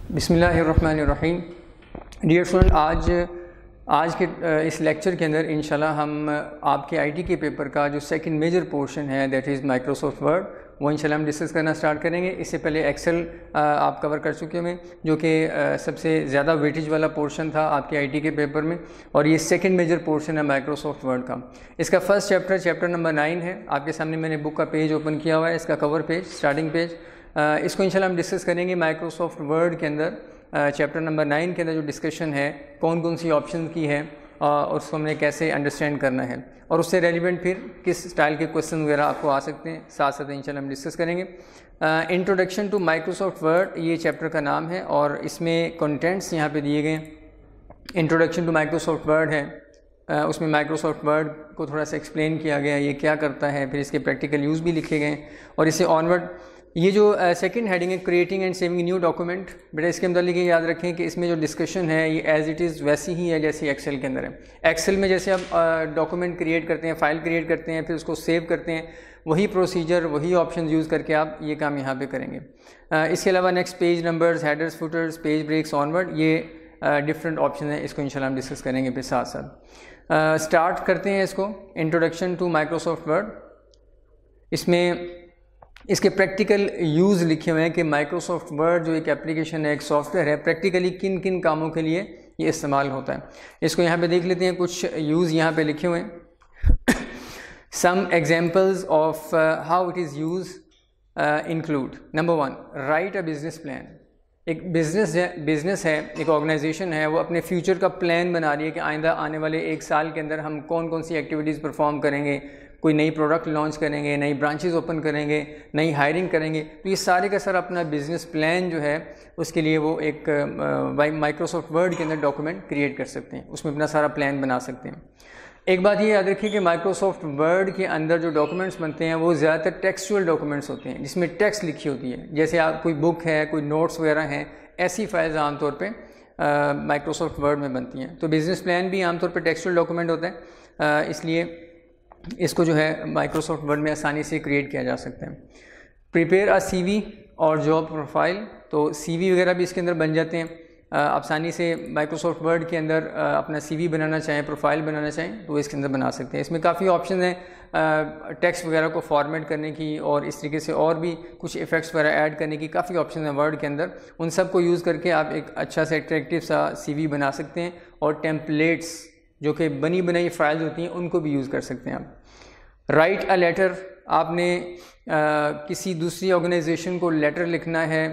बिस्मिल्लाहिर्रहमानिर्रहीम। Dear student, आज के इस लेक्चर के अंदर इंशाल्लाह हम आपके आईटी के पेपर का जो सेकंड मेजर पोर्शन है दैट इज़ माइक्रोसॉफ्ट वर्ड, वो इंशाल्लाह हम डिस्कस करना स्टार्ट करेंगे। इससे पहले एक्सेल आप कवर कर चुके हैं, जो कि सबसे ज़्यादा वेटेज वाला पोर्शन था आपके आईटी के पेपर में, और ये सेकंड मेजर पोर्शन है माइक्रोसॉफ्ट वर्ड का। इसका फर्स्ट चैप्टर नंबर 9 है। आपके सामने मैंने बुक का पेज ओपन किया हुआ है, इसका कवर पेज, स्टार्टिंग पेज। इसको इंशाल्लाह हम डिस्कस करेंगे माइक्रोसॉफ्ट वर्ड के अंदर। चैप्टर नंबर 9 के अंदर जो डिस्कशन है कौन कौन सी ऑप्शन की है और उसको हमने कैसे अंडरस्टैंड करना है, और उससे रेलिवेंट फिर किस स्टाइल के क्वेश्चन वगैरह आपको आ सकते हैं, साथ साथ इंशाल्लाह हम डिस्कस करेंगे। इंट्रोडक्शन टू माइक्रोसॉफ्ट वर्ड ये चैप्टर का नाम है, और इसमें कंटेंट्स यहाँ पे दिए गए। इंट्रोडक्शन टू माइक्रोसॉफ्ट वर्ड है, उसमें माइक्रोसॉफ्ट वर्ड को थोड़ा सा एक्सप्लेन किया गया, ये क्या करता है, फिर इसके प्रैक्टिकल यूज़ भी लिखे गए। और इससे ऑनवर्ड ये जो सेकंड हेडिंग है creating and saving new document, बेटा इसके अंदर ये याद रखें कि इसमें जो डिस्कशन है ये एज इट इज़ वैसी ही है जैसी एक्सेल के अंदर है। एक्सेल में जैसे आप डॉक्यूमेंट क्रिएट करते हैं, फाइल क्रिएट करते हैं, फिर उसको सेव करते हैं, वही प्रोसीजर, वही ऑप्शन यूज़ करके आप ये काम यहाँ पे करेंगे। इसके अलावा next page numbers, headers, footers, page breaks, onward, ये डिफरेंट ऑप्शन है, इसको इंशाल्लाह हम डिस्कस करेंगे फिर साथ साथ। स्टार्ट करते हैं इसको, इंट्रोडक्शन टू माइक्रोसॉफ्ट वर्ड। इसमें इसके प्रैक्टिकल यूज़ लिखे हुए हैं कि माइक्रोसॉफ्ट वर्ड जो एक एप्लीकेशन है, एक सॉफ्टवेयर है, प्रैक्टिकली किन किन कामों के लिए ये इस्तेमाल होता है। इसको यहाँ पे देख लेते हैं, कुछ यूज़ यहाँ पे लिखे हुए हैं। Some examples of how it is use include, number 1, write a business plan. एक बिजनेस है, एक ऑर्गेनाइजेशन है, वो अपने फ्यूचर का प्लान बना रही है कि आइंदा आने वाले 1 साल के अंदर हम कौन कौन सी एक्टिविटीज़ परफॉर्म करेंगे, कोई नई प्रोडक्ट लॉन्च करेंगे, नई ब्रांचेस ओपन करेंगे, नई हायरिंग करेंगे। तो ये सारे का सारा अपना बिजनेस प्लान जो है उसके लिए वो एक माइक्रोसॉफ्ट वर्ड के अंदर डॉक्यूमेंट क्रिएट कर सकते हैं, उसमें अपना सारा प्लान बना सकते हैं। एक बात ये याद रखिए कि माइक्रोसॉफ्ट वर्ड के अंदर जो डॉक्यूमेंट्स बनते हैं वो ज़्यादातर टेक्सचुअल डॉक्यूमेंट्स होते हैं, जिसमें टेक्स्ट लिखी होती है। जैसे आप कोई बुक है, कोई नोट्स वगैरह हैं, ऐसी फाइल्स आमतौर पर माइक्रोसॉफ्ट वर्ड में बनती हैं। तो बिज़नेस प्लान भी आमतौर पर टेक्सचुअल डॉक्यूमेंट होता है, इसलिए इसको जो है माइक्रोसॉफ्ट वर्ड में आसानी से क्रिएट किया जा सकता है। प्रिपेयर अ सीवी और जॉब प्रोफाइल, तो सीवी वगैरह भी इसके अंदर बन जाते हैं। आसानी से माइक्रोसॉफ्ट वर्ड के अंदर अपना सीवी बनाना चाहें, प्रोफाइल बनाना चाहें, तो वो इसके अंदर बना सकते हैं। इसमें काफ़ी ऑप्शन हैं टेक्स्ट वगैरह को फॉर्मेट करने की, और इस तरीके से और भी कुछ इफ़ेक्ट्स वगैरह ऐड करने की काफ़ी ऑप्शन हैं वर्ड के अंदर। उन सब को यूज़ करके आप एक अच्छा सा एट्रैक्टिव सा सीवी बना सकते हैं, और टेम्पलेट्स जो कि बनी बनाई फाइल्स होती हैं उनको भी यूज़ कर सकते हैं आप। राइट अ लेटर, आपने किसी दूसरी ऑर्गेनाइजेशन को लेटर लिखना है,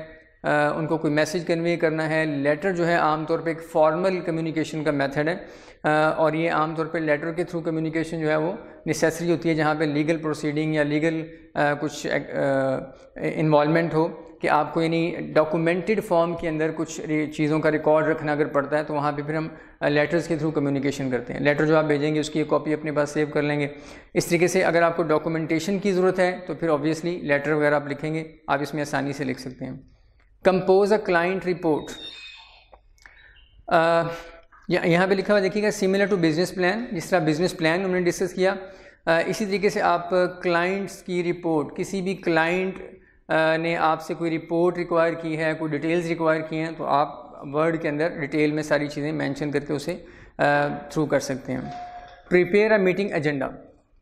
उनको कोई मैसेज कन्वे करना है। लेटर जो है आमतौर पे एक फॉर्मल कम्युनिकेशन का मेथड है, और ये आमतौर पे लेटर के थ्रू कम्युनिकेशन जो है वो नेसेसरी होती है जहाँ पे लीगल प्रोसीडिंग या लीगल कुछ इन्वॉल्वमेंट हो, कि आपको यानी डॉक्यूमेंटेड फॉर्म के अंदर कुछ चीज़ों का रिकॉर्ड रखना अगर पड़ता है, तो वहाँ पे फिर हम लेटर्स के थ्रू कम्युनिकेशन करते हैं। लेटर जो आप भेजेंगे उसकी एक कॉपी अपने पास सेव कर लेंगे। इस तरीके से अगर आपको डॉक्यूमेंटेशन की ज़रूरत है तो फिर ऑब्वियसली लेटर वगैरह आप लिखेंगे, आप इसमें आसानी से लिख सकते हैं। कंपोज अ क्लाइंट रिपोर्ट, यहाँ पे लिखा हुआ देखिएगा, सिमिलर टू बिजनेस प्लान। जिस तरह बिजनेस प्लान हमने डिस्कस किया, इसी तरीके से आप क्लाइंट्स की रिपोर्ट, किसी भी क्लाइंट ने आपसे कोई रिपोर्ट रिक्वायर की है, कोई डिटेल्स रिक्वायर की हैं, तो आप वर्ड के अंदर डिटेल में सारी चीज़ें मेंशन करके उसे थ्रू कर सकते हैं। Prepare a meeting agenda,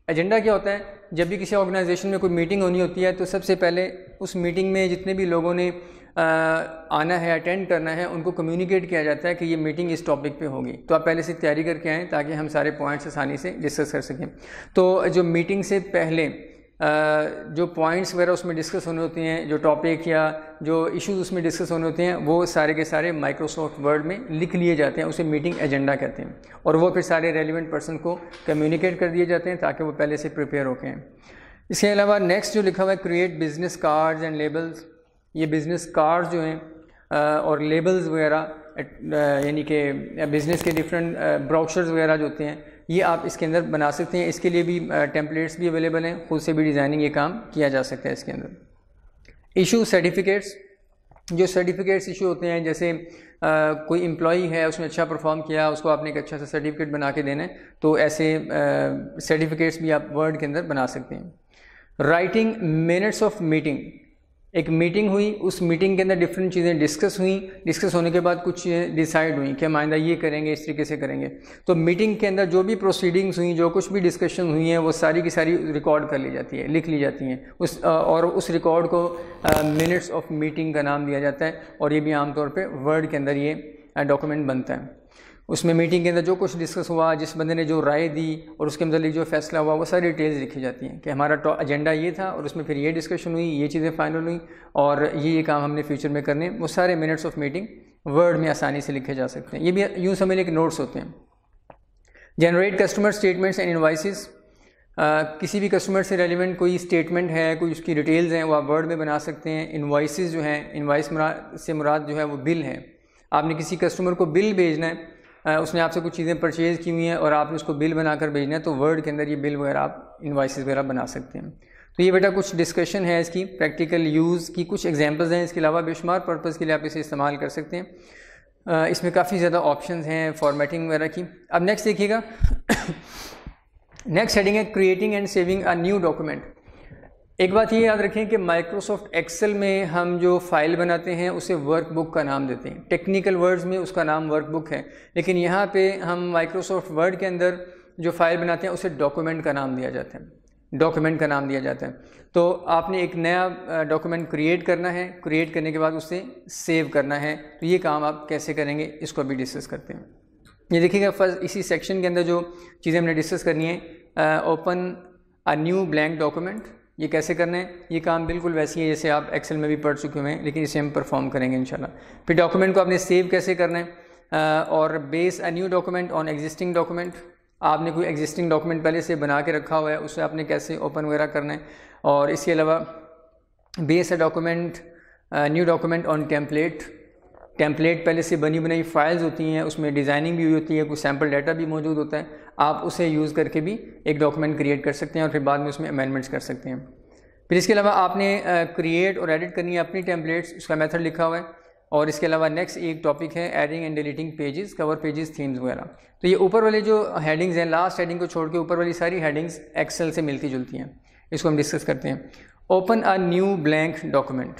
agenda क्या होता है? जब भी किसी ऑर्गेनाइजेशन में कोई मीटिंग होनी होती है तो सबसे पहले उस मीटिंग में जितने भी लोगों ने आना है, अटेंड करना है, उनको कम्युनिकेट किया जाता है कि ये मीटिंग इस टॉपिक पे होगी। तो आप पहले से तैयारी करके आएँ ताकि हम सारे पॉइंट्स आसानी से डिस्कस कर सकें। तो जो मीटिंग से पहले जो पॉइंट्स वगैरह उसमें डिस्कस होने होते हैं, जो टॉपिक या जो इश्यूज उसमें डिस्कस होने होते हैं, वो सारे के सारे माइक्रोसॉफ्ट वर्ड में लिख लिए जाते हैं, उसे मीटिंग एजेंडा कहते हैं, और वो फिर सारे रेलिवेंट पर्सन को कम्युनिकेट कर दिए जाते हैं ताकि वो पहले से प्रिपेयर होके हैं। इसके अलावा नेक्स्ट जो लिखा हुआ है create business cards and labels, ये बिज़नेस कार्ड्स जो हैं और लेबल्स वगैरह, यानी कि बिज़नेस के डिफरेंट ब्रोशर्स वगैरह जो होते हैं, ये आप इसके अंदर बना सकते हैं। इसके लिए भी टेम्पलेट्स भी अवेलेबल हैं, खुद से भी डिज़ाइनिंग ये काम किया जा सकता है इसके अंदर। इशू सर्टिफिकेट्स, जो सर्टिफिकेट्स इशू होते हैं, जैसे कोई एम्प्लॉई है, उसने अच्छा परफॉर्म किया, उसको आपने एक अच्छा सा सर्टिफिकेट बना के देना है, तो ऐसे सर्टिफिकेट्स भी आप वर्ड के अंदर बना सकते हैं। राइटिंग मिनट्स ऑफ मीटिंग, एक मीटिंग हुई, उस मीटिंग के अंदर डिफरेंट चीज़ें डिस्कस हुई, डिस्कस होने के बाद कुछ डिसाइड हुई कि हम आइंदा ये करेंगे, इस तरीके से करेंगे। तो मीटिंग के अंदर जो भी प्रोसीडिंग्स हुई, जो कुछ भी डिस्कशन हुई हैं, वो सारी की सारी रिकॉर्ड कर ली जाती है, लिख ली जाती हैं और उस रिकॉर्ड को मिनट्स ऑफ मीटिंग का नाम दिया जाता है। और ये भी आमतौर पर वर्ड के अंदर ये डॉक्यूमेंट बनता है। उसमें मीटिंग के अंदर जो कुछ डिस्कस हुआ, जिस बंदे ने जो राय दी और उसके मतलब जो फैसला हुआ, वो सारी डिटेल्स लिखी जाती हैं कि हमारा एजेंडा ये था और उसमें फिर ये डिस्कशन हुई, ये चीज़ें फाइनल हुई और ये काम हमने फ्यूचर में करने। वो सारे मिनट्स ऑफ मीटिंग वर्ड में आसानी से लिखे जा सकते हैं। ये भी यूँ समझ लें कि नोट्स होते हैं। Generate customer statements and invoices, किसी भी कस्टमर से रेलिवेंट कोई स्टेटमेंट है, कोई उसकी डिटेल्स हैं, वो आप वर्ड में बना सकते हैं। इनवाइसेस जो हैं, इनवाइस से मुराद जो है वो बिल है। आपने किसी कस्टमर को बिल भेजना है, उसने आपसे कुछ चीज़ें परचेज़ की हुई हैं और आपने उसको बिल बनाकर भेजना है, तो वर्ड के अंदर ये बिल वगैरह आप इनवाइसेस वगैरह बना सकते हैं। तो ये बेटा कुछ डिस्कशन है इसकी, प्रैक्टिकल यूज़ की कुछ एग्जांपल्स हैं। इसके अलावा बेशुमार पर्पज़ के लिए आप इसे इस्तेमाल कर सकते हैं। इसमें काफ़ी ज़्यादा ऑप्शंस हैं फॉर्मेटिंग वगैरह की। अब नेक्स्ट देखिएगा, नेक्स्ट हेडिंग है creating and saving a new document. एक बात ये याद रखें कि माइक्रोसॉफ्ट एक्सेल में हम जो फाइल बनाते हैं उसे वर्कबुक का नाम देते हैं। टेक्निकल वर्ड्स में उसका नाम वर्कबुक है, लेकिन यहाँ पे हम माइक्रोसॉफ्ट वर्ड के अंदर जो फाइल बनाते हैं उसे डॉक्यूमेंट का नाम दिया जाता है, डॉक्यूमेंट का नाम दिया जाता है। तो आपने एक नया डॉक्यूमेंट क्रिएट करना है, क्रिएट करने के बाद उसे सेव करना है। तो ये काम आप कैसे करेंगे इसको अभी डिस्कस करते हैं। ये देखिएगा फर्स्ट इसी सेक्शन के अंदर जो चीज़ें हमने डिस्कस करनी है, open a new blank document, ये कैसे करना है। ये काम बिल्कुल वैसी है जैसे आप एक्सेल में भी पढ़ चुके हुए हैं, लेकिन इसे हम परफॉर्म करेंगे इंशाल्लाह। फिर डॉक्यूमेंट को आपने सेव कैसे करना है, और base a new document on existing document, आपने कोई एग्जिस्टिंग डॉक्यूमेंट पहले से बना के रखा हुआ है, उसे आपने कैसे ओपन वगैरह करना है। और इसके अलावा base a document new document on template, template पहले से बनी बनाई फाइल्स होती हैं, उसमें डिज़ाइनिंग भी हुई होती है, कुछ सैम्पल डाटा भी मौजूद होता है, आप उसे यूज़ करके भी एक डॉक्यूमेंट क्रिएट कर सकते हैं और फिर बाद में उसमें अमेंडमेंट्स कर सकते हैं। फिर इसके अलावा आपने क्रिएट और एडिट करनी है अपनी टेम्पलेट्स, उसका मेथड लिखा हुआ है। और इसके अलावा नेक्स्ट एक टॉपिक है adding and deleting pages, cover pages, themes वगैरह। तो ये ऊपर वाले जो हेडिंग्स हैं, लास्ट हेडिंग को छोड़ के ऊपर वाली सारी हेडिंग्स एक्सेल से मिलती जुलती हैं, इसको हम डिस्कस करते हैं। Open a new blank document,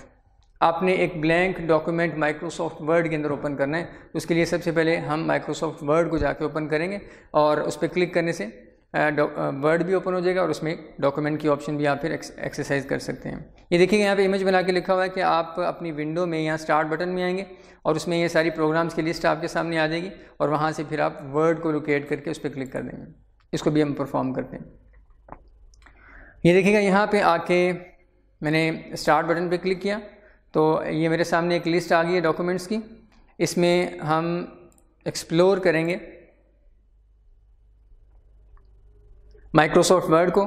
आपने एक ब्लैंक डॉक्यूमेंट माइक्रोसॉफ्ट वर्ड के अंदर ओपन करना है। तो उसके लिए सबसे पहले हम माइक्रोसॉफ्ट वर्ड को जाके ओपन करेंगे और उस पर क्लिक करने से वर्ड भी ओपन हो जाएगा और उसमें डॉक्यूमेंट की ऑप्शन भी आप फिर एक्सरसाइज कर सकते हैं। ये देखिएगा यहाँ पे इमेज बना के लिखा हुआ है कि आप अपनी विंडो में यहाँ स्टार्ट बटन में आएंगे और उसमें ये सारी प्रोग्राम्स की लिस्ट आपके सामने आ जाएगी और वहाँ से फिर आप वर्ड को लोकेट करके उस पर क्लिक कर देंगे। इसको भी हम परफॉर्म करते हैं। ये देखिएगा यहाँ पर आके मैंने स्टार्ट बटन पर क्लिक किया तो ये मेरे सामने एक लिस्ट आ गई है डॉक्यूमेंट्स की। इसमें हम एक्सप्लोर करेंगे माइक्रोसॉफ्ट वर्ड को।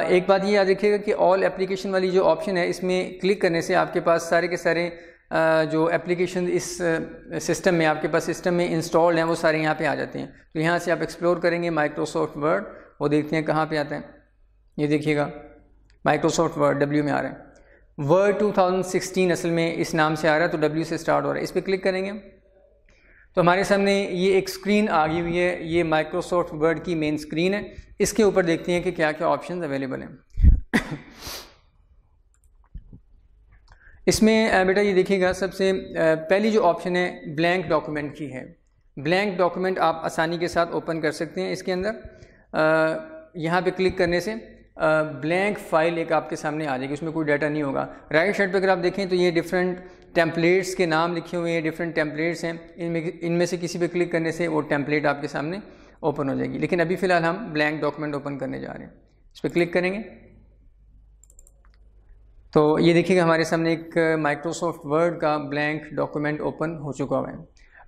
एक बात ये याद रखिएगा कि ऑल एप्लीकेशन वाली जो ऑप्शन है, इसमें क्लिक करने से आपके पास सारे के सारे जो एप्लीकेशन इस सिस्टम में आपके पास सिस्टम में इंस्टॉल्ड हैं वो सारे यहाँ पे आ जाते हैं। तो यहाँ से आप एक्सप्लोर करेंगे माइक्रोसॉफ्ट वर्ड, वो देखते हैं कहाँ पे आता है। ये देखिएगा माइक्रोसॉफ्ट वर्ड W में आ रहा है। वर्ड 2016 असल में इस नाम से आ रहा है, तो W से स्टार्ट हो रहा है। इस पर क्लिक करेंगे तो हमारे सामने ये एक स्क्रीन आ गई हुई है। ये माइक्रोसॉफ्ट वर्ड की मेन स्क्रीन है। इसके ऊपर देखते हैं कि क्या क्या ऑप्शंस अवेलेबल हैं। इसमें बेटा ये देखिएगा सबसे पहली जो ऑप्शन है ब्लैंक डॉक्यूमेंट की है। ब्लैंक डॉक्यूमेंट आप आसानी के साथ ओपन कर सकते हैं। इसके अंदर यहाँ पे क्लिक करने से ब्लैंक फाइल एक आपके सामने आ जाएगी, उसमें कोई डाटा नहीं होगा। राइट साइड पे अगर आप देखें तो ये डिफरेंट टेम्पलेट्स के नाम लिखे हुए हैं, डिफरेंट टेम्पलेट्स हैं। इनमें से किसी पे क्लिक करने से वो टेम्पलेट आपके सामने ओपन हो जाएगी। लेकिन अभी फ़िलहाल हम ब्लैंक डॉक्यूमेंट ओपन करने जा रहे हैं। इस पर क्लिक करेंगे तो ये देखिएगा हमारे सामने एक माइक्रोसॉफ्ट वर्ड का ब्लैंक डॉक्यूमेंट ओपन हो चुका हुआ है।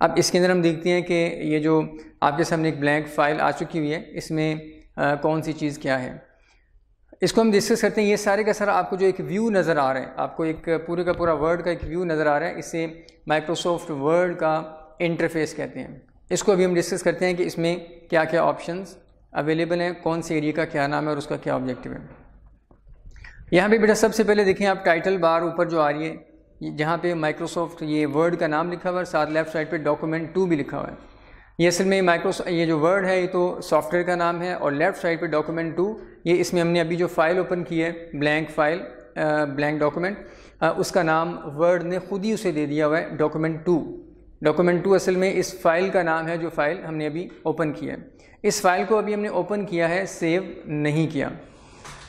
अब इसके अंदर हम देखते हैं कि ये जो आपके सामने एक ब्लैंक फ़ाइल आ चुकी हुई है, इसमें कौन सी चीज़ क्या है, इसको हम डिस्कस करते हैं। ये सारे का सारा आपको जो एक व्यू नज़र आ रहा है, आपको एक पूरे का पूरा वर्ड का एक व्यू नज़र आ रहा है, इसे माइक्रोसॉफ्ट वर्ड का इंटरफेस कहते हैं। इसको अभी हम डिस्कस करते हैं कि इसमें क्या क्या ऑप्शंस अवेलेबल हैं, कौन से एरिया का क्या नाम है और उसका क्या ऑब्जेक्टिव है। यहाँ पे बेटा सबसे पहले देखें आप टाइटल बार ऊपर जो आ रही है, जहाँ पे माइक्रोसॉफ्ट ये वर्ड का नाम लिखा हुआ है, साथ लेफ्ट साइड पे डॉक्यूमेंट 2 भी लिखा हुआ है। ये असल में ये जो वर्ड है ये तो सॉफ्टवेयर का नाम है, और लेफ़्ट साइड पे डॉक्यूमेंट 2, ये इसमें हमने अभी जो फ़ाइल ओपन की है ब्लैंक फ़ाइल, ब्लैंक डॉक्यूमेंट, उसका नाम वर्ड ने खुद ही उसे दे दिया हुआ है डॉक्यूमेंट 2। डॉक्यूमेंट 2 असल में इस फाइल का नाम है जो फाइल हमने अभी ओपन किया है। इस फाइल को अभी हमने ओपन किया है, सेव नहीं किया,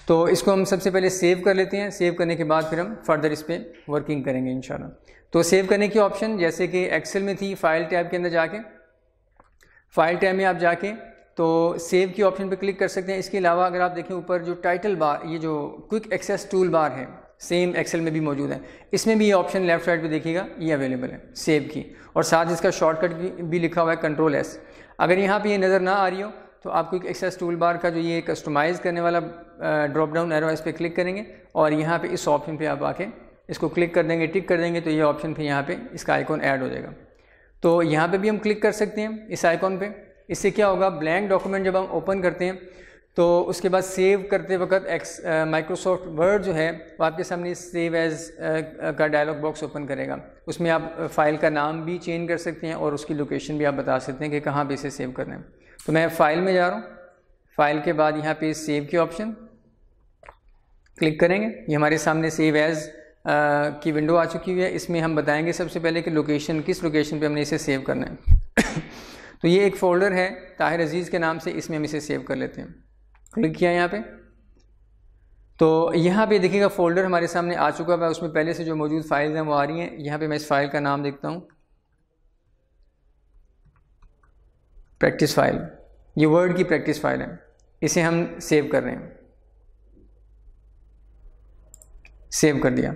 तो इसको हम सबसे पहले सेव कर लेते हैं। सेव करने के बाद फिर हम फर्दर इस पर वर्किंग करेंगे इंशाल्लाह। तो सेव करने की ऑप्शन जैसे कि एक्सेल में थी, फाइल टैब के अंदर जाके, फाइल टैब में आप जाके तो सेव की ऑप्शन पे क्लिक कर सकते हैं। इसके अलावा अगर आप देखें ऊपर जो टाइटल बार, ये जो क्विक एक्सेस टूल बार है, सेम एक्सेल में भी मौजूद है, इसमें भी ये ऑप्शन लेफ्ट साइड पे देखिएगा ये अवेलेबल है सेव की, और साथ इसका शॉर्टकट भी लिखा हुआ है कंट्रोल-S। अगर यहाँ पे ये नज़र ना आ रही हो तो आप क्विक एक्सेस टूल बार का जो ये कस्टमाइज़ करने वाला ड्रॉप डाउन एरो, इस पर क्लिक करेंगे और यहाँ पे इस ऑप्शन पे आप आके इसको क्लिक कर देंगे, टिक कर देंगे, तो ये ऑप्शन फिर यहाँ पे इसका आइकॉन ऐड हो जाएगा। तो यहाँ पे भी हम क्लिक कर सकते हैं इस आइकॉन पे। इससे क्या होगा, ब्लैंक डॉक्यूमेंट जब हम ओपन करते हैं तो उसके बाद सेव करते वक्त माइक्रोसॉफ्ट वर्ड जो है वो आपके सामने सेव एज का डायलॉग बॉक्स ओपन करेगा। उसमें आप फाइल का नाम भी चेंज कर सकते हैं और उसकी लोकेशन भी आप बता सकते हैं कि कहाँ पे इसे सेव करना है। तो मैं फाइल में जा रहा हूँ, फाइल के बाद यहाँ पे सेव की ऑप्शन क्लिक करेंगे। ये हमारे सामने सेव एज की विंडो आ चुकी हुई है। इसमें हम बताएंगे सबसे पहले कि लोकेशन, किस लोकेशन पे हमने इसे सेव करना है। तो ये एक फ़ोल्डर है ताहिर अजीज़ के नाम से, इसमें हम इसे सेव कर लेते हैं। क्लिक किया यहाँ पे, तो यहाँ पे देखिएगा फ़ोल्डर हमारे सामने आ चुका है। उसमें पहले से जो मौजूद फाइल्स हैं वो आ रही हैं। यहाँ पे मैं इस फाइल का नाम देखता हूँ, प्रैक्टिस फाइल, ये वर्ड की प्रैक्टिस फाइल है, इसे हम सेव कर रहे हैं। सेव कर दिया।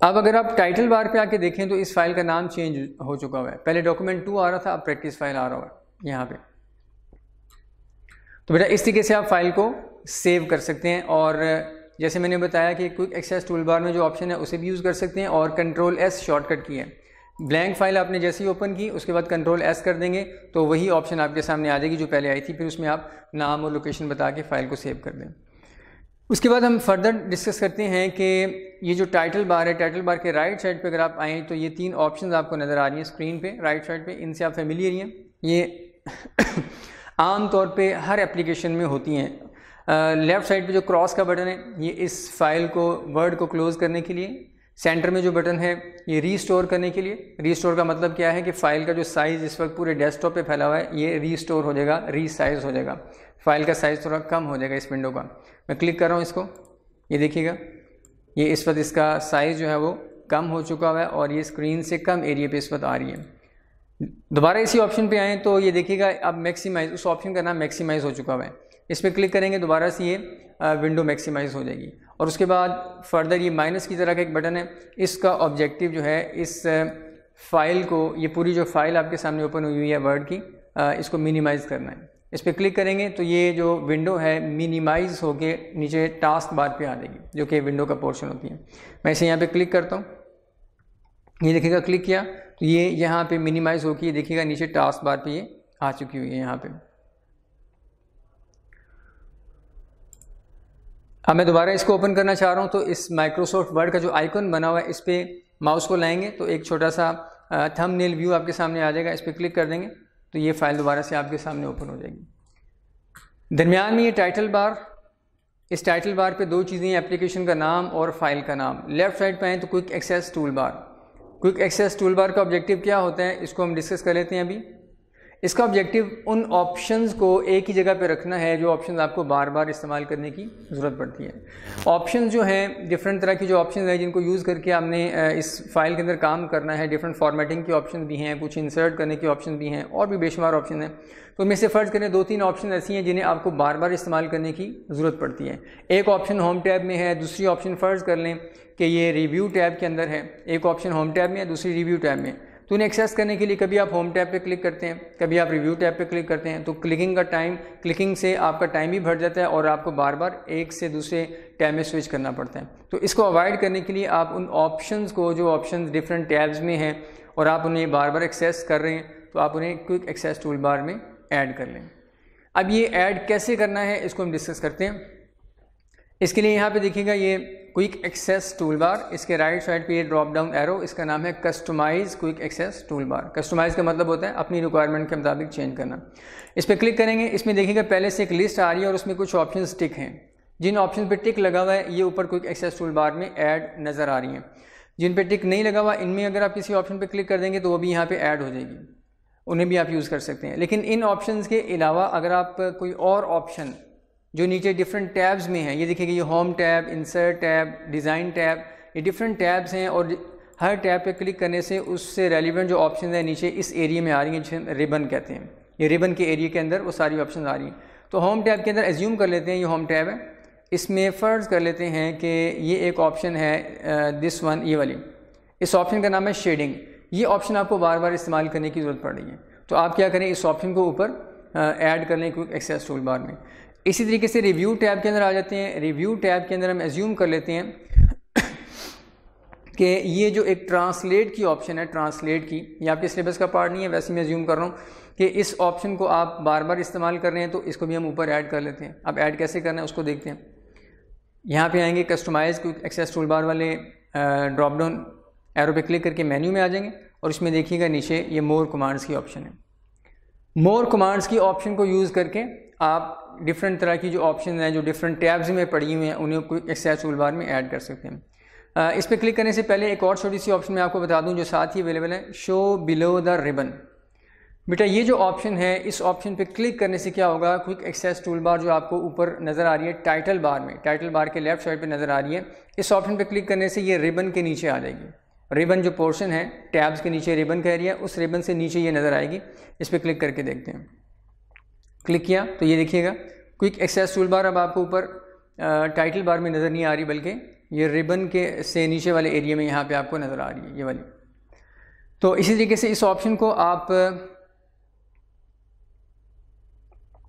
अब अगर आप टाइटल बार पे आके देखें तो इस फाइल का नाम चेंज हो चुका हुआ है। पहले डॉक्यूमेंट 2 आ रहा था, अब प्रैक्टिस फाइल आ रहा है यहाँ पे। तो बेटा इस तरीके से आप फाइल को सेव कर सकते हैं, और जैसे मैंने बताया कि क्विक एक्सेस टूल बार में जो ऑप्शन है उसे भी यूज़ कर सकते हैं, और कंट्रोल-S शॉर्टकट की है। ब्लैंक फाइल आपने जैसे ही ओपन की उसके बाद कंट्रोल-S कर देंगे तो वही ऑप्शन आपके सामने आ जाएगी जो पहले आई थी, फिर उसमें आप नाम और लोकेशन बता के फ़ाइल को सेव कर दें। उसके बाद हम फर्दर डिस्कस करते हैं कि ये जो टाइटल बार है, टाइटल बार के राइट साइड पे अगर आप आएँ तो ये 3 ऑप्शंस आपको नज़र आ रही हैं स्क्रीन पे राइट साइड पे। इनसे आप फेमिलियर हैं, ये आम तौर पे हर एप्लीकेशन में होती हैं। लेफ़्ट साइड पे जो क्रॉस का बटन है ये इस फाइल को, वर्ड को क्लोज़ करने के लिए। सेंटर में जो बटन है ये रीस्टोर करने के लिए। रीस्टोर का मतलब क्या है कि फ़ाइल का जो साइज़ इस वक्त पूरे डेस्कटॉप पे फैला हुआ है ये रीस्टोर हो जाएगा, रीसाइज हो जाएगा, फ़ाइल का साइज़ थोड़ा कम हो जाएगा इस विंडो का। मैं क्लिक कर रहा हूँ इसको, ये देखिएगा ये इस वक्त इसका साइज़ जो है वो कम हो चुका हुआ है और ये स्क्रीन से कम एरिया पे इस वक्त आ रही है। दोबारा इसी ऑप्शन पे आएँ तो ये देखिएगा अब मैक्सिमाइज़, उस ऑप्शन का नाम मैक्सिमाइज़ हो चुका हुआ है। इस पर क्लिक करेंगे दोबारा से ये विंडो मैक्सिमाइज़ हो जाएगी। और उसके बाद फर्दर ये माइनस की तरह का एक बटन है, इसका ऑब्जेक्टिव जो है इस फाइल को, ये पूरी जो फाइल आपके सामने ओपन हुई है वर्ड की, इसको मिनिमाइज़ करना है। इस पर क्लिक करेंगे तो ये जो विंडो है मिनिमाइज़ होके नीचे टास्क बार पे आ जाएगी जो कि विंडो का पोर्शन होती है। मैं इसे यहाँ पे क्लिक करता हूँ, ये देखिएगा क्लिक किया तो ये यहाँ पे मिनिमाइज़ होकर ये देखिएगा नीचे टास्क बार पे ये आ चुकी हुई है यहाँ पे। अब मैं दोबारा इसको ओपन करना चाह रहा हूँ तो इस माइक्रोसॉफ्ट वर्ड का जो आइकन बना हुआ है इस पर माउस को लाएंगे तो एक छोटा सा थंबनेल व्यू आपके सामने आ जाएगा। इस पर क्लिक कर देंगे तो ये फाइल दोबारा से आपके सामने ओपन हो जाएगी। दरमियान में ये टाइटल बार, इस टाइटल बार पे 2 चीज़ें, एप्लीकेशन का नाम और फाइल का नाम। लेफ़्ट साइड पे आए तो quick access tool bar. Quick access tool bar का ऑब्जेक्टिव क्या होता है इसको हम डिस्कस कर लेते हैं अभी। इसका ऑब्जेक्टिव उन ऑप्शंस को एक ही जगह पे रखना है जो ऑप्शंस आपको बार बार इस्तेमाल करने की ज़रूरत पड़ती है। ऑप्शंस जो हैं डिफरेंट तरह की जो ऑप्शंस हैं जिनको यूज़ करके आपने इस फाइल के अंदर काम करना है। डिफरेंट फॉर्मेटिंग के ऑप्शन भी हैं, कुछ इंसर्ट करने के ऑप्शन भी हैं और भी बेशुमार ऑप्शन हैं। तो इनमें से फ़र्ज़ करें 2-3 ऑप्शन ऐसी हैं जिन्हें आपको बार बार इस्तेमाल करने की ज़रूरत पड़ती है। एक ऑप्शन होम टैब में है, दूसरी ऑप्शन फ़र्ज़ कर लें कि ये रिव्यू टैब के अंदर है। एक ऑप्शन होम टैब में है, दूसरी रिव्यू टैब में। तो उन्हें एक्सेस करने के लिए कभी आप होम टैब पे क्लिक करते हैं, कभी आप रिव्यू टैब पे क्लिक करते हैं, तो क्लिकिंग से आपका टाइम भी बढ़ जाता है और आपको बार बार एक से दूसरे टैब में स्विच करना पड़ता है। तो इसको अवॉइड करने के लिए आप उन ऑप्शंस को, जो ऑप्शंस डिफरेंट टैब्स में हैं और आप उन्हें बार बार एक्सेस कर रहे हैं, तो आप उन्हें क्विक एक्सेस टूल बार में ऐड कर लें। अब ये ऐड कैसे करना है इसको हम डिस्कस करते हैं। इसके लिए यहाँ पे देखिएगा ये क्विक एक्सेस टूल बार, इसके राइट साइड पे ये ड्रॉप डाउन एरो, इसका नाम है customise quick access tool bar. Customise का मतलब होता है अपनी रिक्वायरमेंट के मुताबिक चेंज करना। इस पर क्लिक करेंगे, इसमें देखिएगा पहले से एक लिस्ट आ रही है और उसमें कुछ ऑप्शन टिक हैं। जिन ऑप्शन पे टिक लगा हुआ है ये ऊपर क्विक एक्सेस टूल बार में ऐड नज़र आ रही हैं। जिन पे टिक नहीं लगा हुआ इनमें अगर आप किसी ऑप्शन पे क्लिक कर देंगे तो वो भी यहाँ पे ऐड हो जाएगी, उन्हें भी आप यूज़ कर सकते हैं। लेकिन इन ऑप्शंस के अलावा अगर आप कोई और ऑप्शन जो नीचे डिफरेंट टैब्स में है, ये देखिएगा, ये home tab, insert tab, design tab, ये डिफरेंट टैब्स हैं और हर टैब पे क्लिक करने से उससे रेलिवेंट जो ऑप्शन है नीचे इस एरिया में आ रही हैं जिसे हम रिबन कहते हैं। ये रिबन के एरिया के अंदर वो सारी ऑप्शन आ रही हैं। तो होम टैब के अंदर एज्यूम कर लेते हैं ये होम टैब है, इसमें फ़र्ज़ कर लेते हैं कि ये एक ऑप्शन है दिस वन, ये वाली, इस ऑप्शन का नाम है शेडिंग। ये ऑप्शन आपको बार बार इस्तेमाल करने की ज़रूरत पड़ रही है, तो आप क्या करें, इस ऑप्शन को ऊपर ऐड कर लें क्विक एक्सेस टूल बार में। इसी तरीके से रिव्यू टैब के अंदर आ जाते हैं। रिव्यू टैब के अंदर हम एज्यूम कर लेते हैं कि ये जो एक ट्रांसलेट की ऑप्शन है, ट्रांसलेट की, ये आपके सिलेबस का पार्ट नहीं है, वैसे मैं एज्यूम कर रहा हूँ कि इस ऑप्शन को आप बार बार इस्तेमाल कर रहे हैं, तो इसको भी हम ऊपर ऐड कर लेते हैं। अब ऐड कैसे करना है उसको देखते हैं। यहाँ पे आएंगे customise quick access tool bar वाले ड्रॉप डाउन एरो पे क्लिक करके मेन्यू में आ जाएंगे और इसमें देखिएगा नीचे ये मोर कमांड्स की ऑप्शन है। मोर कमांड्स की ऑप्शन को यूज़ करके आप डिफरेंट तरह की जो ऑप्शन हैं जो डिफरेंट टैब्स में पड़ी हुई हैं उन्हें क्विक एक्सेस टूल बार में ऐड कर सकते हैं। इस पर क्लिक करने से पहले एक और छोटी सी ऑप्शन मैं आपको बता दूं जो साथ ही अवेलेबल है, शो बिलो द रिबन। बेटा ये जो ऑप्शन है, इस ऑप्शन पे क्लिक करने से क्या होगा, क्विक एक्सेस टूल बार जो आपको ऊपर नज़र आ रही है टाइटल बार में, टाइटल बार के लेफ्ट साइड पे नज़र आ रही है, इस ऑप्शन पे क्लिक करने से ये रिबन के नीचे आ जाएगी। रिबन जो पोर्शन है टैब्स के नीचे रिबन का एरिया, उस रिबन से नीचे ये नज़र आएगी। इस पर क्लिक करके देखते हैं। क्लिक किया तो ये देखिएगा क्विक एक्सेस टूल बार अब आपको ऊपर टाइटल बार में नज़र नहीं आ रही, बल्कि ये रिबन के से नीचे वाले एरिया में यहाँ पे आपको नज़र आ रही है ये वाली। तो इसी तरीके से इस ऑप्शन को आप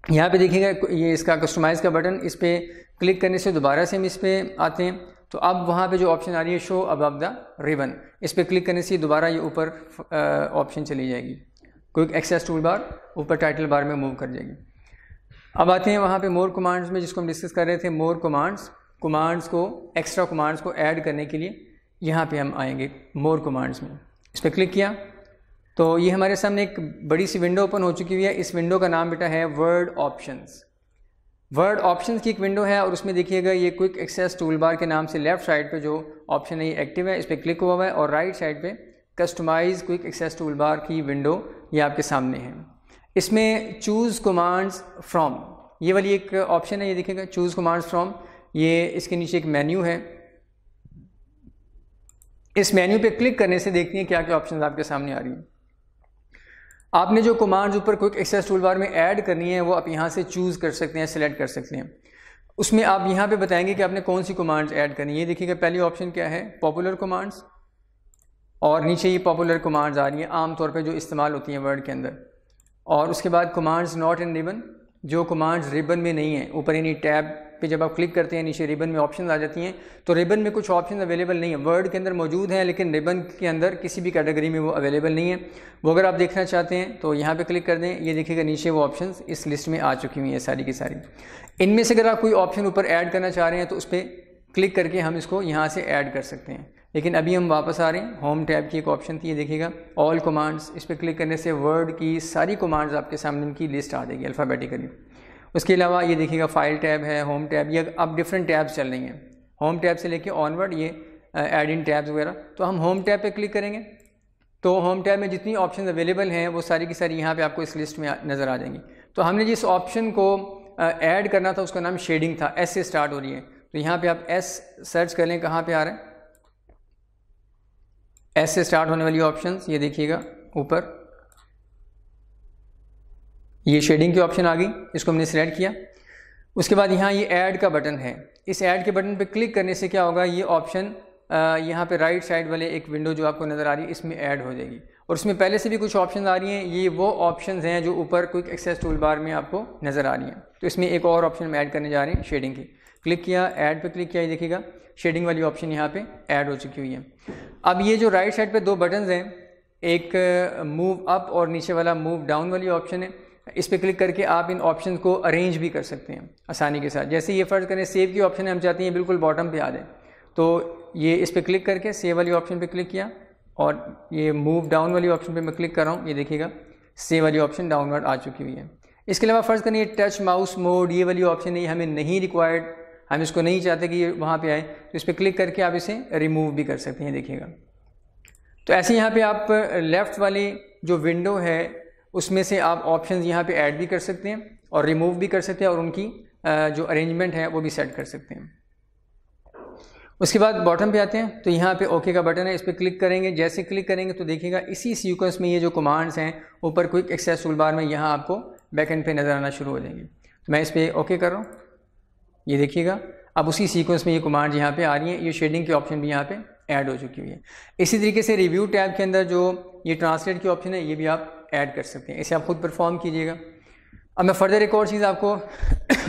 यहाँ पे देखिएगा, ये इसका कस्टमाइज़ का बटन, इस पर क्लिक करने से दोबारा से हम इस पर आते हैं। तो अब वहाँ पे जो ऑप्शन आ रही है शो अबव द रिबन, इस पर क्लिक करने से दोबारा ये ऊपर ऑप्शन चली जाएगी, क्विक एक्सेस टूल बार ऊपर टाइटल बार में मूव कर जाएगी। अब आते हैं वहाँ पे मोर कमांड्स में, जिसको हम डिस्कस कर रहे थे। मोर कमांड्स को, एक्स्ट्रा कमांड्स को ऐड करने के लिए यहाँ पे हम आएंगे मोर कमांड्स में। इस पर क्लिक किया तो ये हमारे सामने एक बड़ी सी विंडो ओपन हो चुकी हुई है। इस विंडो का नाम बेटा है वर्ड ऑप्शंस। वर्ड ऑप्शंस की एक विंडो है और उसमें देखिएगा ये क्विक एक्सेस टूल बार के नाम से लेफ्ट साइड पे जो ऑप्शन है ये एक्टिव है, इस पर क्लिक हुआ हुआ है, और राइट साइड पे customise quick access tool bar की विंडो ये आपके सामने है। इसमें चूज़ कमांड्स फ्रॉम, ये वाली एक ऑप्शन है, ये देखिएगा चूज़ कमांड्स फ्रॉम, ये इसके नीचे एक मेन्यू है। इस मेन्यू पे क्लिक करने से देखते हैं क्या क्या ऑप्शन आपके सामने आ रही हैं। आपने जो कमांड्स ऊपर क्विक एक्सेस टूल बार में ऐड करनी है वो आप यहाँ से चूज़ कर सकते हैं, सिलेक्ट कर सकते हैं। उसमें आप यहाँ पे बताएंगे कि आपने कौन सी कमांड्स ऐड करनी है। ये देखिएगा पहली ऑप्शन क्या है, पॉपुलर कमांड्स, और नीचे ये पॉपुलर कमांड्स आ रही हैं आमतौर पे जो इस्तेमाल होती हैं वर्ड के अंदर। और उसके बाद कमांड्स नॉट इन रिबन, जो कमांड्स रिबन में नहीं है। ऊपर यानी टैब पे जब आप क्लिक करते हैं नीचे रिबन में ऑप्शन आ जाती हैं, तो रिबन में कुछ ऑप्शन अवेलेबल नहीं है, वर्ड के अंदर मौजूद हैं लेकिन रिबन के अंदर किसी भी कैटेगरी में वो अवेलेबल नहीं है। वो अगर आप देखना चाहते हैं तो यहाँ पे क्लिक कर दें, ये देखिएगा नीचे वो ऑप्शंस इस लिस्ट में आ चुकी हुई हैं सारी की सारी। इनमें से अगर आप कोई ऑप्शन ऊपर ऐड करना चाह रहे हैं तो उस पर क्लिक करके हम इसको यहाँ से ऐड कर सकते हैं। लेकिन अभी हम वापस आ रहे हैं, होम टैब की एक ऑप्शन थी, ये देखिएगा ऑल कमांड्स, इस पर क्लिक करने से वर्ड की सारी कमांड्स आपके सामने उनकी लिस्ट आ जाएगी अल्फ़ाबेटिकली। उसके अलावा ये देखिएगा फाइल टैब है, होम टैब, ये अब डिफरेंट टैब्स चल रही हैं, होम टैब से लेके ऑनवर्ड ये ऐड इन टैब्स वगैरह। तो हम होम टैब पे क्लिक करेंगे तो होम टैब में जितनी ऑप्शन अवेलेबल हैं वो सारी की सारी यहाँ पे आपको इस लिस्ट में नज़र आ जाएंगी। तो हमने जिस ऑप्शन को ऐड करना था उसका नाम शेडिंग था, एस से स्टार्ट हो रही है, तो यहाँ पे आप एस सर्च कर लें, कहाँ पे आ रहा है, एस से स्टार्ट होने वाली ऑप्शंस, ये देखिएगा ऊपर ये शेडिंग की ऑप्शन आ गई, इसको हमने सिलेक्ट किया। उसके बाद यहाँ ये ऐड का बटन है, इस ऐड के बटन पे क्लिक करने से क्या होगा, ये ऑप्शन यहाँ पे राइट साइड वाले एक विंडो जो आपको नज़र आ रही है इसमें ऐड हो जाएगी। और उसमें पहले से भी कुछ ऑप्शन आ रही हैं, ये वो ऑप्शंस हैं जो ऊपर क्विक एक्सेस टूल बार में आपको नज़र आ रही हैं। तो इसमें एक और ऑप्शन हम ऐड करने जा रहे हैं शेडिंग की। क्लिक किया, ऐड पे क्लिक किया, ये देखिएगा शेडिंग वाली ऑप्शन यहाँ पे ऐड हो चुकी हुई है। अब ये जो राइट साइड पे दो बटन्स हैं, एक मूव अप और नीचे वाला मूव डाउन वाली ऑप्शन है, इस पर क्लिक करके आप इन ऑप्शन को अरेंज भी कर सकते हैं आसानी के साथ। जैसे ये फ़र्ज़ करें सेव की ऑप्शन है, हम चाहते हैं बिल्कुल बॉटम पे आ जाए, तो ये इस पर क्लिक करके सेव वाली ऑप्शन पे क्लिक किया और ये मूव डाउन वाली ऑप्शन पे मैं क्लिक कर रहा हूँ, ये देखिएगा सेव वाली ऑप्शन डाउनवर्ड आ चुकी हुई है। इसके अलावा फ़र्ज़ करें टच माउस मोड, ये वाली ऑप्शन नहीं हमें नहीं रिक्वायर्ड, हम इसको नहीं चाहते कि ये वहाँ पे आए, तो इस पर क्लिक करके आप इसे रिमूव भी कर सकते हैं, देखिएगा। तो ऐसे यहाँ पे आप लेफ़्ट वाली जो विंडो है उसमें से आप ऑप्शंस यहाँ पे ऐड भी कर सकते हैं और रिमूव भी कर सकते हैं और उनकी जो अरेंजमेंट है वो भी सेट कर सकते हैं। उसके बाद बॉटम पे आते हैं, तो यहाँ पे ओके का बटन है, इस पर क्लिक करेंगे। जैसे क्लिक करेंगे तो देखिएगा इसी सीक्वेंस में ये जो कमांड्स हैं ऊपर क्विक एक्सेस टूल बार में यहाँ आपको बैक एंड पे नज़र आना शुरू हो जाएंगे। तो मैं इस पर ओके कर रहा हूँ, ये देखिएगा अब उसी सीक्वेंस में ये कमांड यहाँ पे आ रही हैं। ये शेडिंग की ऑप्शन भी यहाँ पे ऐड हो चुकी हुई है। इसी तरीके से रिव्यू टैब के अंदर जो ये ट्रांसलेट की ऑप्शन है ये भी आप ऐड कर सकते हैं, इसे आप खुद परफॉर्म कीजिएगा। अब मैं फर्दर एक और चीज़ आपको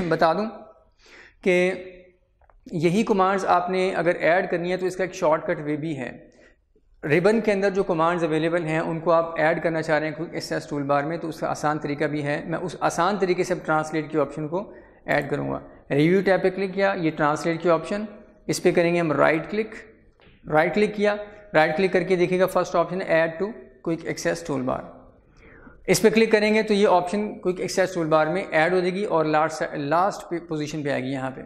बता दूं कि यही कमांड्स आपने अगर ऐड करनी है तो इसका एक शॉर्टकट वे भी है। रिबन के अंदर जो कमांड्स अवेलेबल हैं उनको आप ऐड करना चाह रहे हैं क्विक एक्सेस टूल बार में, तो उसका आसान तरीका भी है। मैं उस आसान तरीके से ट्रांसलेट की ऑप्शन को ऐड करूँगा। रिव्यू टैब पे क्लिक किया, ये ट्रांसलेट की ऑप्शन, इस पर करेंगे हम राइट क्लिक किया, राइट क्लिक करके देखिएगा फर्स्ट ऑप्शन है add to quick access tool bar. इस पर क्लिक करेंगे तो ये option quick access tool bar में ऐड हो जाएगी और लास्ट पोजीशन पे आएगी। यहाँ पे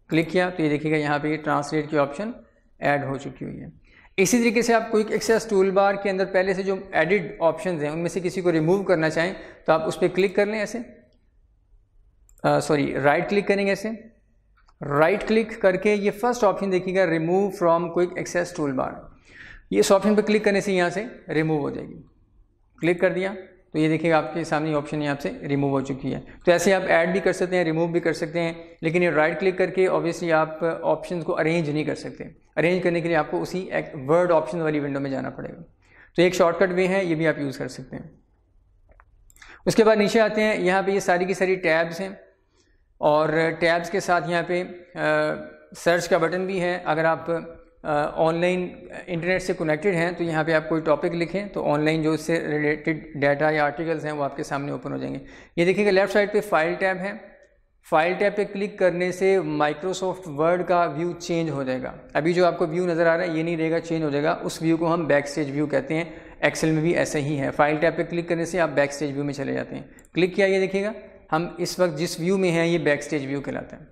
क्लिक किया तो ये देखिएगा यहाँ पे ट्रांसलेट की ऑप्शन ऐड हो चुकी हुई है। इसी तरीके से आप क्विक एक्सेस टूल बार के अंदर पहले से जो एडिट ऑप्शंस हैं उनमें से किसी को रिमूव करना चाहें तो आप उस पर क्लिक कर लें, ऐसे राइट क्लिक करेंगे, ऐसे राइट क्लिक करके ये फर्स्ट ऑप्शन देखिएगा remove from quick access tool bar, ये इस ऑप्शन पर क्लिक करने से यहाँ से रिमूव हो जाएगी। क्लिक कर दिया तो ये देखिएगा आपके सामने ऑप्शन यहाँ से रिमूव हो चुकी है। तो ऐसे आप ऐड भी कर सकते हैं, रिमूव भी कर सकते हैं, लेकिन ये राइट क्लिक करके ऑब्वियसली आप ऑप्शंस को अरेंज नहीं कर सकते। अरेंज करने के लिए आपको उसी वर्ड ऑप्शन वाली विंडो में जाना पड़ेगा। तो एक शॉर्टकट वे है, ये भी आप यूज़ कर सकते हैं। उसके बाद नीचे आते हैं, यहाँ पे ये सारी की सारी टैब्स हैं और टैब्स के साथ यहाँ पे सर्च का बटन भी है। अगर आप ऑनलाइन इंटरनेट से कनेक्टेड हैं तो यहाँ पे आप कोई टॉपिक लिखें तो ऑनलाइन जो इससे रिलेटेड डाटा या आर्टिकल्स हैं वो आपके सामने ओपन हो जाएंगे। ये देखिएगा लेफ्ट साइड पे फाइल टैब है, फाइल टैब पे क्लिक करने से माइक्रोसॉफ्ट वर्ड का व्यू चेंज हो जाएगा। अभी जो आपको व्यू नज़र आ रहा है ये नहीं रहेगा, चेंज हो जाएगा। उस व्यू को हम बैक स्टेज व्यू कहते हैं। एक्सेल में भी ऐसा ही है, फाइल टैब पे क्लिक करने से आप बैक स्टेज व्यू में चले जाते हैं। क्लिक किया, ये देखिएगा हम इस वक्त जिस व्यू में हैं ये बैक स्टेज व्यू कहलाता है।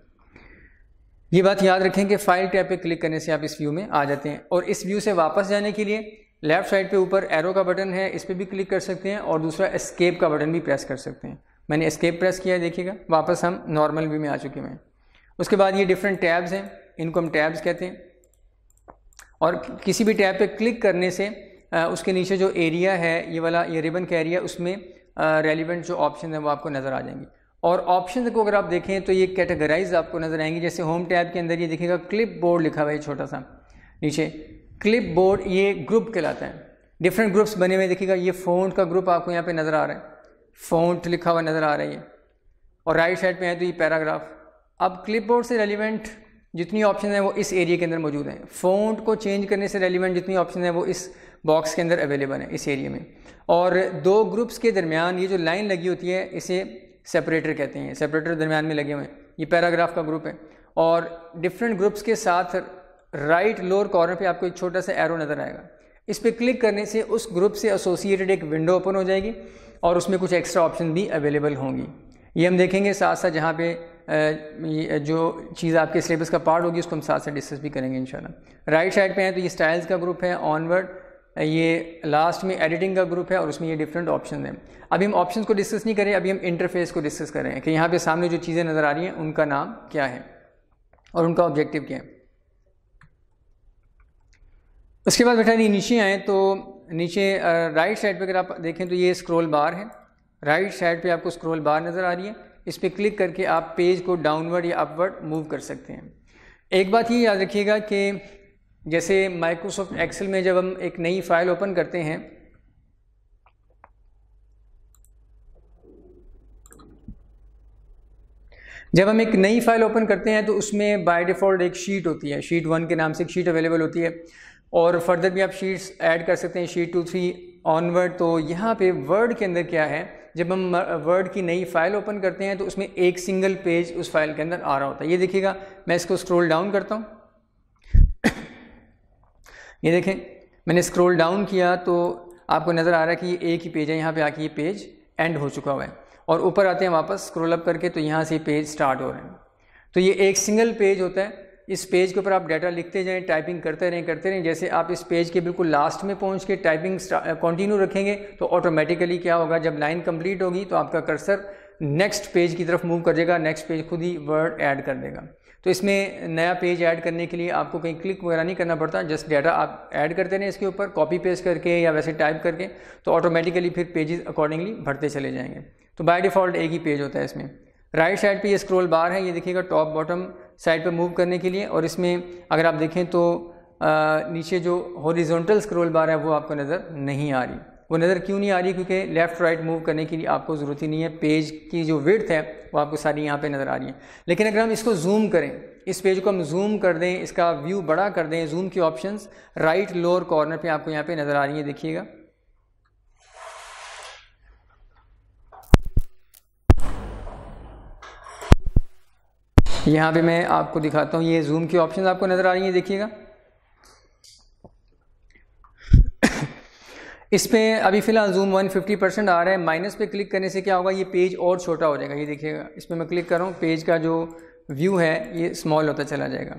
ये बात याद रखें कि फाइल टैब पे क्लिक करने से आप इस व्यू में आ जाते हैं। और इस व्यू से वापस जाने के लिए लेफ्ट साइड पे ऊपर एरो का बटन है, इस पर भी क्लिक कर सकते हैं और दूसरा एस्केप का बटन भी प्रेस कर सकते हैं। मैंने एस्केप प्रेस किया है, देखिएगा वापस हम नॉर्मल व्यू में आ चुके हैं। उसके बाद ये डिफरेंट टैब्स हैं, इनको हम टैब्स कहते हैं। और किसी भी टैब पे क्लिक करने से उसके नीचे जो एरिया है ये वाला, ये रिबन का एरिया, उसमें रेलिवेंट जो ऑप्शन है वो आपको नज़र आ जाएंगी। और ऑप्शन को अगर आप देखें तो ये कैटेगराइज आपको नज़र आएंगी। जैसे होम टैब के अंदर ये देखिएगा क्लिप बोर्ड लिखा हुआ है छोटा सा नीचे, क्लिप बोर्ड ये ग्रुप कहलाता है। डिफरेंट ग्रुप्स बने हुए देखिएगा। ये फ़ॉन्ट का ग्रुप आपको यहाँ पे नज़र आ रहा है, फ़ॉन्ट लिखा हुआ नज़र आ रहा है। और राइट साइड पे है तो ये पैराग्राफ। अब क्लिप बोर्ड से रेलिवेंट जितनी ऑप्शन है वो इस एरिया के अंदर मौजूद हैं। फ़ॉन्ट को चेंज करने से रेलिवेंट जितनी ऑप्शन है वो इस बॉक्स के अंदर अवेलेबल है, इस एरिया में। और दो ग्रुप्स के दरमियान ये जो लाइन लगी होती है इसे सेपरेटर कहते हैं। सेपरेटर दरमियान में लगे हुए हैं, ये पैराग्राफ का ग्रुप है। और डिफरेंट ग्रुप्स के साथ राइट लोअर कॉर्नर पे आपको एक छोटा सा एरो नज़र आएगा। इस पर क्लिक करने से उस ग्रुप से एसोसिएटेड एक विंडो ओपन हो जाएगी और उसमें कुछ एक्स्ट्रा ऑप्शन भी अवेलेबल होंगी। ये हम देखेंगे साथ साथ, जहाँ पे जो चीज़ आपके सिलेबस का पार्ट होगी उसको हम साथ साथ डिस्कस भी करेंगे इंशाल्लाह। राइट साइड पे है तो ये स्टाइल्स का ग्रुप है, ऑनवर्ड, ये लास्ट में एडिटिंग का ग्रुप है और उसमें ये डिफरेंट ऑप्शन हैं। अभी हम ऑप्शंस को डिस्कस नहीं करें, अभी हम इंटरफेस को डिस्कस कर रहे हैं कि यहाँ पे सामने जो चीज़ें नज़र आ रही हैं उनका नाम क्या है और उनका ऑब्जेक्टिव क्या है। उसके बाद बेटा नीचे आए तो नीचे राइट साइड पे अगर आप देखें तो ये स्क्रॉल बार है। राइट साइड पे आपको स्क्रॉल बार नज़र आ रही है, इस पर क्लिक करके आप पेज को डाउनवर्ड या अपवर्ड मूव कर सकते हैं। एक बात ये याद रखिएगा कि जैसे माइक्रोसॉफ्ट एक्सेल में जब हम एक नई फाइल ओपन करते हैं तो उसमें बाय डिफ़ॉल्ट एक शीट होती है, शीट 1 के नाम से एक शीट अवेलेबल होती है। और फर्दर भी आप शीट्स ऐड कर सकते हैं, शीट 2, 3 ऑनवर्ड। तो यहाँ पे वर्ड के अंदर क्या है, जब हम वर्ड की नई फाइल ओपन करते हैं तो उसमें एक सिंगल पेज उस फाइल के अंदर आ रहा होता है। ये देखिएगा, मैं इसको स्क्रॉल डाउन करता हूँ, ये देखें मैंने स्क्रॉल डाउन किया तो आपको नज़र आ रहा है कि ये एक ही पेज है। यहाँ पे आके ये पेज एंड हो चुका हुआ है और ऊपर आते हैं वापस स्क्रॉल अप करके तो यहाँ से पेज स्टार्ट हो रहे हैं। तो ये एक सिंगल पेज होता है। इस पेज के ऊपर आप डाटा लिखते जाएं, टाइपिंग करते रहें। जैसे आप इस पेज के बिल्कुल लास्ट में पहुंच के टाइपिंग कंटिन्यू रखेंगे तो ऑटोमेटिकली क्या होगा, जब लाइन कंप्लीट होगी तो आपका कर्सर नेक्स्ट पेज की तरफ मूव कर जाएगा, नेक्स्ट पेज खुद ही वर्ड ऐड कर देगा। तो इसमें नया पेज ऐड करने के लिए आपको कहीं क्लिक वगैरह नहीं करना पड़ता, जस्ट डाटा आप ऐड करते रहें इसके ऊपर कॉपी पेस्ट करके या वैसे टाइप करके, तो ऑटोमेटिकली फिर पेजेस अकॉर्डिंगली भरते चले जाएंगे। तो बाय डिफ़ॉल्ट एक ही पेज होता है इसमें। राइट साइड पे ये स्क्रॉल बार है, ये देखिएगा टॉप बॉटम साइड पे मूव करने के लिए, और इसमें अगर आप देखें तो नीचे जो हॉरिजॉन्टल स्क्रॉल बार है वो आपको नज़र नहीं आ रही। वो नज़र क्यों नहीं आ रही, क्योंकि लेफ़्ट राइट मूव करने के लिए आपको ज़रूरत ही नहीं है, पेज की जो विड्थ है वो आपको सारी यहाँ पे नज़र आ रही है। लेकिन अगर हम इसको जूम करें, इस पेज को हम जूम कर दें, इसका व्यू बड़ा कर दें, जूम की ऑप्शंस राइट लोअर कॉर्नर पे आपको यहाँ पे नज़र आ रही है, देखिएगा। यहाँ पे मैं आपको दिखाता हूँ, ये जूम की ऑप्शंस आपको नज़र आ रही है, देखिएगा। इस पे अभी फ़िलहाल जूम 150% आ रहा है। माइनस पे क्लिक करने से क्या होगा, ये पेज और छोटा हो जाएगा, ये देखिएगा। इसमें मैं क्लिक कर रहा हूँ, पेज का जो व्यू है ये स्मॉल होता चला जाएगा।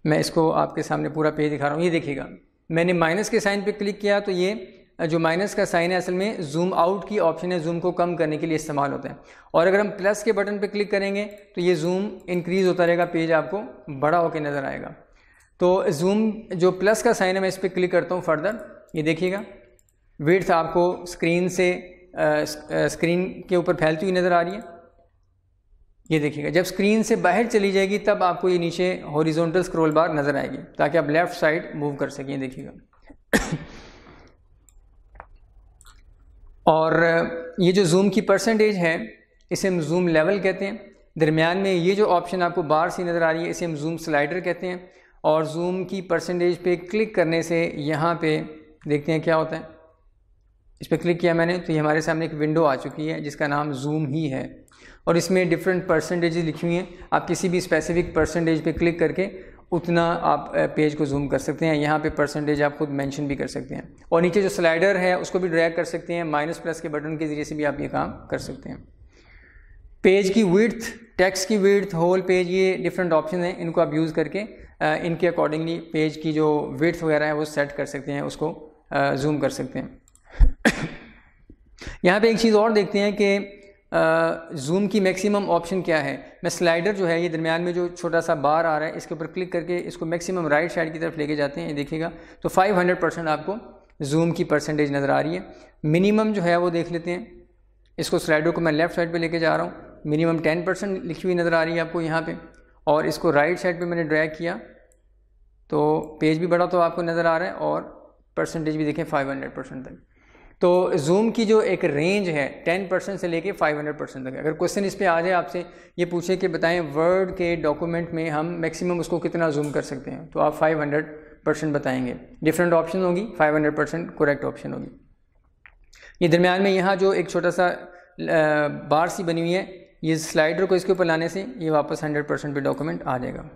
मैं इसको आपके सामने पूरा पेज दिखा रहा हूँ, ये देखिएगा। मैंने माइनस के साइन पे क्लिक किया तो ये जो माइनस का साइन है असल में जूम आउट की ऑप्शन है, जूम को कम करने के लिए इस्तेमाल होता है। और अगर हम प्लस के बटन पे क्लिक करेंगे तो ये जूम इंक्रीज़ होता रहेगा, पेज आपको बड़ा होकर नज़र आएगा। तो जूम जो प्लस का साइन है मैं इस पर क्लिक करता हूँ फर्दर, ये देखिएगा। विड्थ आपको स्क्रीन से स्क्रीन के ऊपर फैलती हुई नज़र आ रही है, ये देखिएगा। जब स्क्रीन से बाहर चली जाएगी तब आपको ये नीचे हॉरिजॉन्टल स्क्रॉल बार नज़र आएगी, ताकि आप लेफ़्ट साइड मूव कर सकें, देखिएगा। और ये जो जूम की परसेंटेज है इसे हम जूम लेवल कहते हैं। दरमियान में ये जो ऑप्शन आपको बार सी नज़र आ रही है इसे हम जूम स्लाइडर कहते हैं। और जूम की परसेंटेज पे क्लिक करने से यहाँ पे देखते हैं क्या होता है। इस पर क्लिक किया मैंने तो ये हमारे सामने एक विंडो आ चुकी है जिसका नाम जूम ही है, और इसमें डिफरेंट परसेंटेजेस लिखी हुई हैं। आप किसी भी स्पेसिफिक परसेंटेज पे क्लिक करके उतना आप पेज को जूम कर सकते हैं। यहाँ पे परसेंटेज आप खुद मेंशन भी कर सकते हैं, और नीचे जो स्लाइडर है उसको भी ड्रैग कर सकते हैं। माइनस प्लस के बटन के ज़रिए से भी आप ये काम कर सकते हैं। पेज की विड्थ, टेक्स्ट की विड्थ, होल पेज, ये डिफरेंट ऑप्शन हैं। इनको आप यूज़ करके इनके अकॉर्डिंगली पेज की जो विड्थ वगैरह है वो सेट कर सकते हैं, उसको जूम कर सकते हैं। यहाँ पे एक चीज़ और देखते हैं कि जूम की मैक्सिमम ऑप्शन क्या है। मैं स्लाइडर जो है ये दरमियान में जो छोटा सा बार आ रहा है इसके ऊपर क्लिक करके इसको मैक्सिमम राइट साइड की तरफ लेके जाते हैं, ये देखिएगा। तो 500% आपको जूम की परसेंटेज नज़र आ रही है। मिनिमम जो है वो देख लेते हैं। इसको स्लाइडर को मैं लेफ़्ट साइड पे लेके जा रहा हूँ, मिनिमम 10% लिखी हुई नज़र आ रही है आपको यहाँ पे। और इसको राइट साइड पे मैंने ड्रैग किया तो पेज भी बड़ा तो आपको नज़र आ रहा है, और परसेंटेज भी देखें 500% तक। तो जूम की जो एक रेंज है 10% से लेके 500% तक। अगर क्वेश्चन इस पे आ जाए आपसे ये पूछे कि बताएं वर्ड के डॉक्यूमेंट में हम मैक्सिमम उसको कितना जूम कर सकते हैं, तो आप 500% बताएंगे। डिफरेंट ऑप्शन होगी, 500% करेक्ट ऑप्शन होगी। ये दरमियान में यहाँ जो एक छोटा सा बार सी बनी हुई है, ये स्लाइडर को इसके ऊपर लाने से ये वापस 100% पे डॉक्यूमेंट आ जाएगा।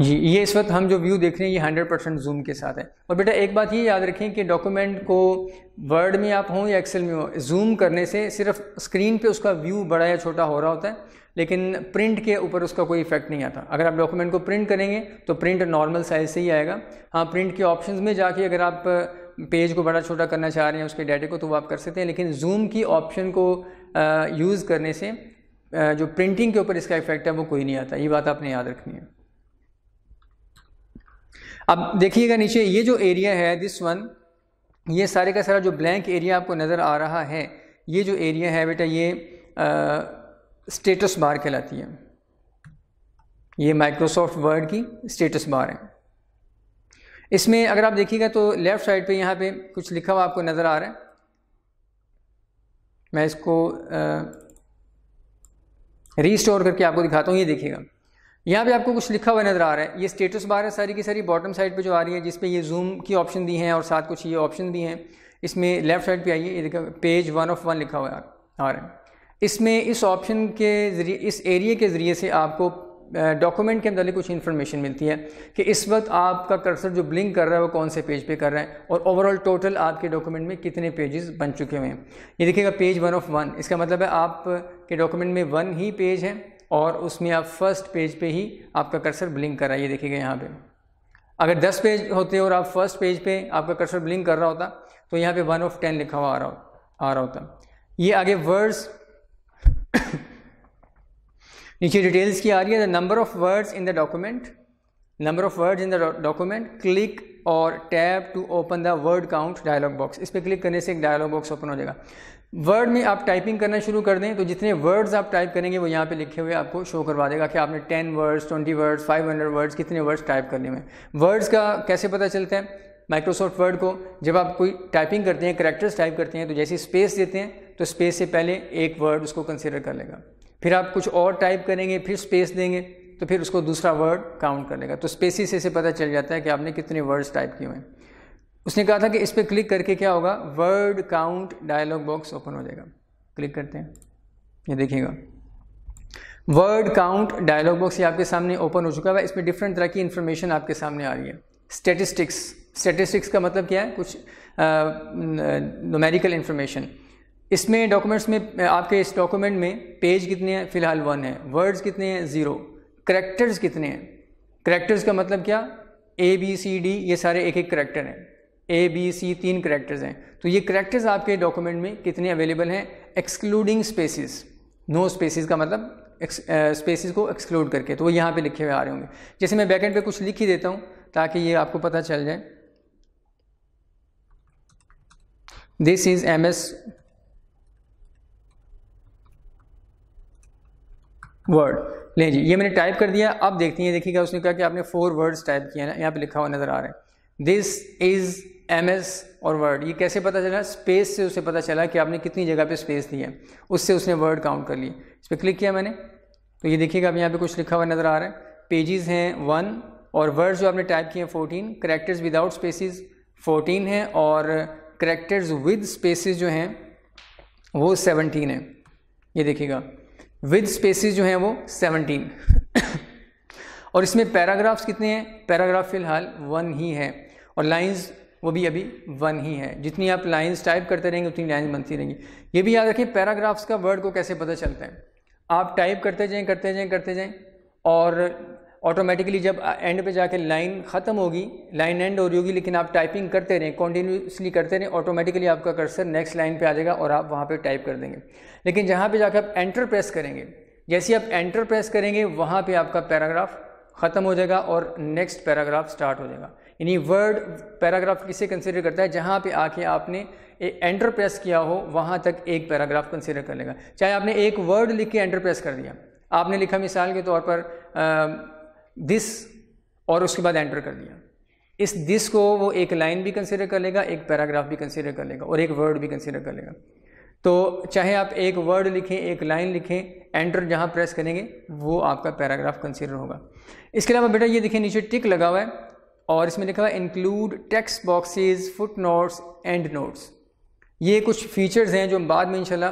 ये इस वक्त हम जो व्यू देख रहे हैं ये 100% जूम के साथ है। और बेटा एक बात ये याद रखें कि डॉक्यूमेंट को वर्ड में आप हों या एक्सेल में हो, जूम करने से सिर्फ स्क्रीन पे उसका व्यू बड़ा या छोटा हो रहा होता है, लेकिन प्रिंट के ऊपर उसका कोई इफेक्ट नहीं आता। अगर आप डॉक्यूमेंट को प्रिंट करेंगे तो प्रिंट नॉर्मल साइज से ही आएगा। हाँ, प्रिंट के ऑप्शंस में जाके अगर आप पेज को बड़ा छोटा करना चाह रहे हैं उसके डाटे को, तो वो आप कर सकते हैं। लेकिन जूम की ऑप्शन को यूज़ करने से जो प्रिंटिंग के ऊपर इसका इफेक्ट है वो कोई नहीं आता। ये बात आपने याद रखनी है। अब देखिएगा नीचे ये जो एरिया है दिस वन, ये सारे का सारा जो ब्लैंक एरिया आपको नज़र आ रहा है, ये जो एरिया है बेटा ये स्टेटस बार कहलाती है। ये माइक्रोसॉफ्ट वर्ड की स्टेटस बार है। इसमें अगर आप देखिएगा तो लेफ़्ट साइड पे यहाँ पे कुछ लिखा हुआ आपको नज़र आ रहा है। मैं इसको रीस्टोर करके आपको दिखाता हूँ। ये देखिएगा यहाँ पे आपको कुछ लिखा हुआ नज़र आ रहा है। ये स्टेटस बार है सारी की सारी बॉटम साइड पे जो आ रही है, जिस पे ये जूम की ऑप्शन दी हैं और साथ कुछ ये ऑप्शन भी हैं। इसमें लेफ़्ट साइड पे आइए, ये देखिए पेज 1 of 1 लिखा हुआ आ रहा है। इसमें इस ऑप्शन के ज़रिए, इस एरिया के ज़रिए से आपको डॉक्यूमेंट के अंदर कुछ इन्फॉर्मेशन मिलती है कि इस वक्त आपका कर्सर जो ब्लिंक कर रहा है वो कौन से पेज पे कर रहा है और ओवरऑल टोटल आपके डॉक्यूमेंट में कितने पेजेस बन चुके हुए हैं। ये देखिएगा पेज 1 of 1, इसका मतलब है आपके डॉक्यूमेंट में 1 ही पेज है और उसमें आप फर्स्ट पेज पे ही आपका कर्सर ब्लिंक कर रहा है। ये देखिएगा यहाँ पे अगर 10 पेज होते और आप फर्स्ट पेज पे आपका कर्सर ब्लिंक कर रहा होता तो यहाँ पे 1 of 10 लिखा हुआ आ रहा होता। ये आगे वर्ड्स नीचे डिटेल्स की आ रही है। The number of words in the document, click और tap to open the word count dialog box. इस पर क्लिक करने से एक डायलॉग बॉक्स ओपन हो जाएगा। वर्ड में आप टाइपिंग करना शुरू कर दें तो जितने वर्ड्स आप टाइप करेंगे वो यहाँ पे लिखे हुए आपको शो करवा देगा कि आपने 10 वर्ड्स, 20 वर्ड्स, 500 वर्ड्स, कितने वर्ड्स टाइप करने में। वर्ड्स का कैसे पता चलता है माइक्रोसॉफ्ट वर्ड को? जब आप कोई टाइपिंग करते हैं, कैरेक्टर्स टाइप करते हैं तो जैसे स्पेस देते हैं तो स्पेस से पहले एक वर्ड उसको कंसिडर कर लेगा। फिर आप कुछ और टाइप करेंगे, फिर स्पेस देंगे तो फिर उसको दूसरा वर्ड काउंट कर लेगा। तो स्पेसिस से पता चल जाता है कि आपने कितने वर्ड्स टाइप किए हुए हैं। उसने कहा था कि इस पर क्लिक करके क्या होगा, word count dialog box open हो जाएगा। क्लिक करते हैं, ये देखिएगा वर्ड काउंट डायलॉग बॉक्स ये आपके सामने ओपन हो चुका है। इसमें डिफरेंट तरह की इंफॉर्मेशन आपके सामने आ रही है। स्टैटिस्टिक्स का मतलब क्या है? कुछ न्यूमेरिकल इंफॉर्मेशन। इसमें डॉक्यूमेंट्स में आपके इस डॉक्यूमेंट में पेज कितने हैं? फिलहाल 1 है। वर्ड्स कितने हैं? 0। करैक्टर्स कितने हैं? करैक्टर्स का मतलब क्या? ABCD ये सारे एक एक करैक्टर हैं। ABC 3 करैक्टर्स हैं। तो ये करैक्टर्स आपके डॉक्यूमेंट में कितने अवेलेबल हैं एक्सक्लूडिंग स्पेसिस। नो स्पेसिस का मतलब स्पेसिस को एक्सक्लूड करके, तो वो यहाँ पे लिखे हुए आ रहे होंगे। जैसे मैं बैकएंड पे कुछ लिख ही देता हूँ ताकि ये आपको पता चल जाए। This is MS word. ले जी, ये मैंने टाइप कर दिया। अब देखते हैं, देखिएगा उसने कहा कि आपने 4 वर्ड्स टाइप किए ना, यहाँ पे लिखा हुआ नज़र आ रहा है दिस इज़ MS और वर्ड। ये कैसे पता चला? स्पेस से उसे पता चला कि आपने कितनी जगह पे स्पेस दी है, उससे उसने वर्ड काउंट कर लिए। इस पर क्लिक किया मैंने तो ये देखिएगा अब यहाँ पे कुछ लिखा हुआ नज़र आ रहा है। पेजेस हैं 1 और वर्ड्स जो आपने टाइप किए हैं 14, करेक्टर्स विदाउट स्पेसिस 14 हैं और करेक्टर्स विद स्पेसिस जो हैं वो 17 हैं। ये देखिएगा विद स्पेसिस जो हैं वो 17 और इसमें पैराग्राफ्स कितने हैं? पैराग्राफ फिलहाल 1 ही है और लाइंस वो भी अभी 1 ही है। जितनी आप लाइंस टाइप करते रहेंगे उतनी लाइंस बनती रहेंगी। ये भी याद रखें पैराग्राफ्स का वर्ड को कैसे पता चलता है। आप टाइप करते जाएं और ऑटोमेटिकली जब एंड पे जाके लाइन ख़त्म होगी, लाइन एंड हो रही होगी, लेकिन आप टाइपिंग करते रहें, कॉन्टीन्यूसली करते रहें, ऑटोमेटिकली आपका कर्सर नेक्स्ट लाइन पे आ जाएगा और आप वहाँ पे टाइप कर देंगे। लेकिन जहाँ पे जाकर आप एंटर प्रेस करेंगे, जैसे आप एंटर प्रेस करेंगे वहाँ पे आपका पैराग्राफ ख़त्म हो जाएगा और नेक्स्ट पैराग्राफ स्टार्ट हो जाएगा। यानी वर्ड पैराग्राफ किसे कंसिडर करता है? जहाँ पे आके आपने एंटर प्रेस किया हो वहाँ तक एक पैराग्राफ कंसिडर कर लेगा। चाहे आपने एक वर्ड लिख के एंटर प्रेस कर दिया, आपने लिखा मिसाल के तौर पर दिस और उसके बाद एंटर कर दिया, इस दिस को वो एक लाइन भी कंसिडर कर लेगा, एक पैराग्राफ भी कंसिडर कर लेगा और एक वर्ड भी कंसिडर कर लेगा। तो चाहे आप एक वर्ड लिखें, एक लाइन लिखें, एंटर जहाँ प्रेस करेंगे वो आपका पैराग्राफ कंसिडर होगा। इसके अलावा बेटा ये देखिए नीचे टिक लगा हुआ है और इसमें लिखा हुआ है include text boxes, foot notes, and notes. ये कुछ फीचर्स हैं जो बाद में इंशाल्लाह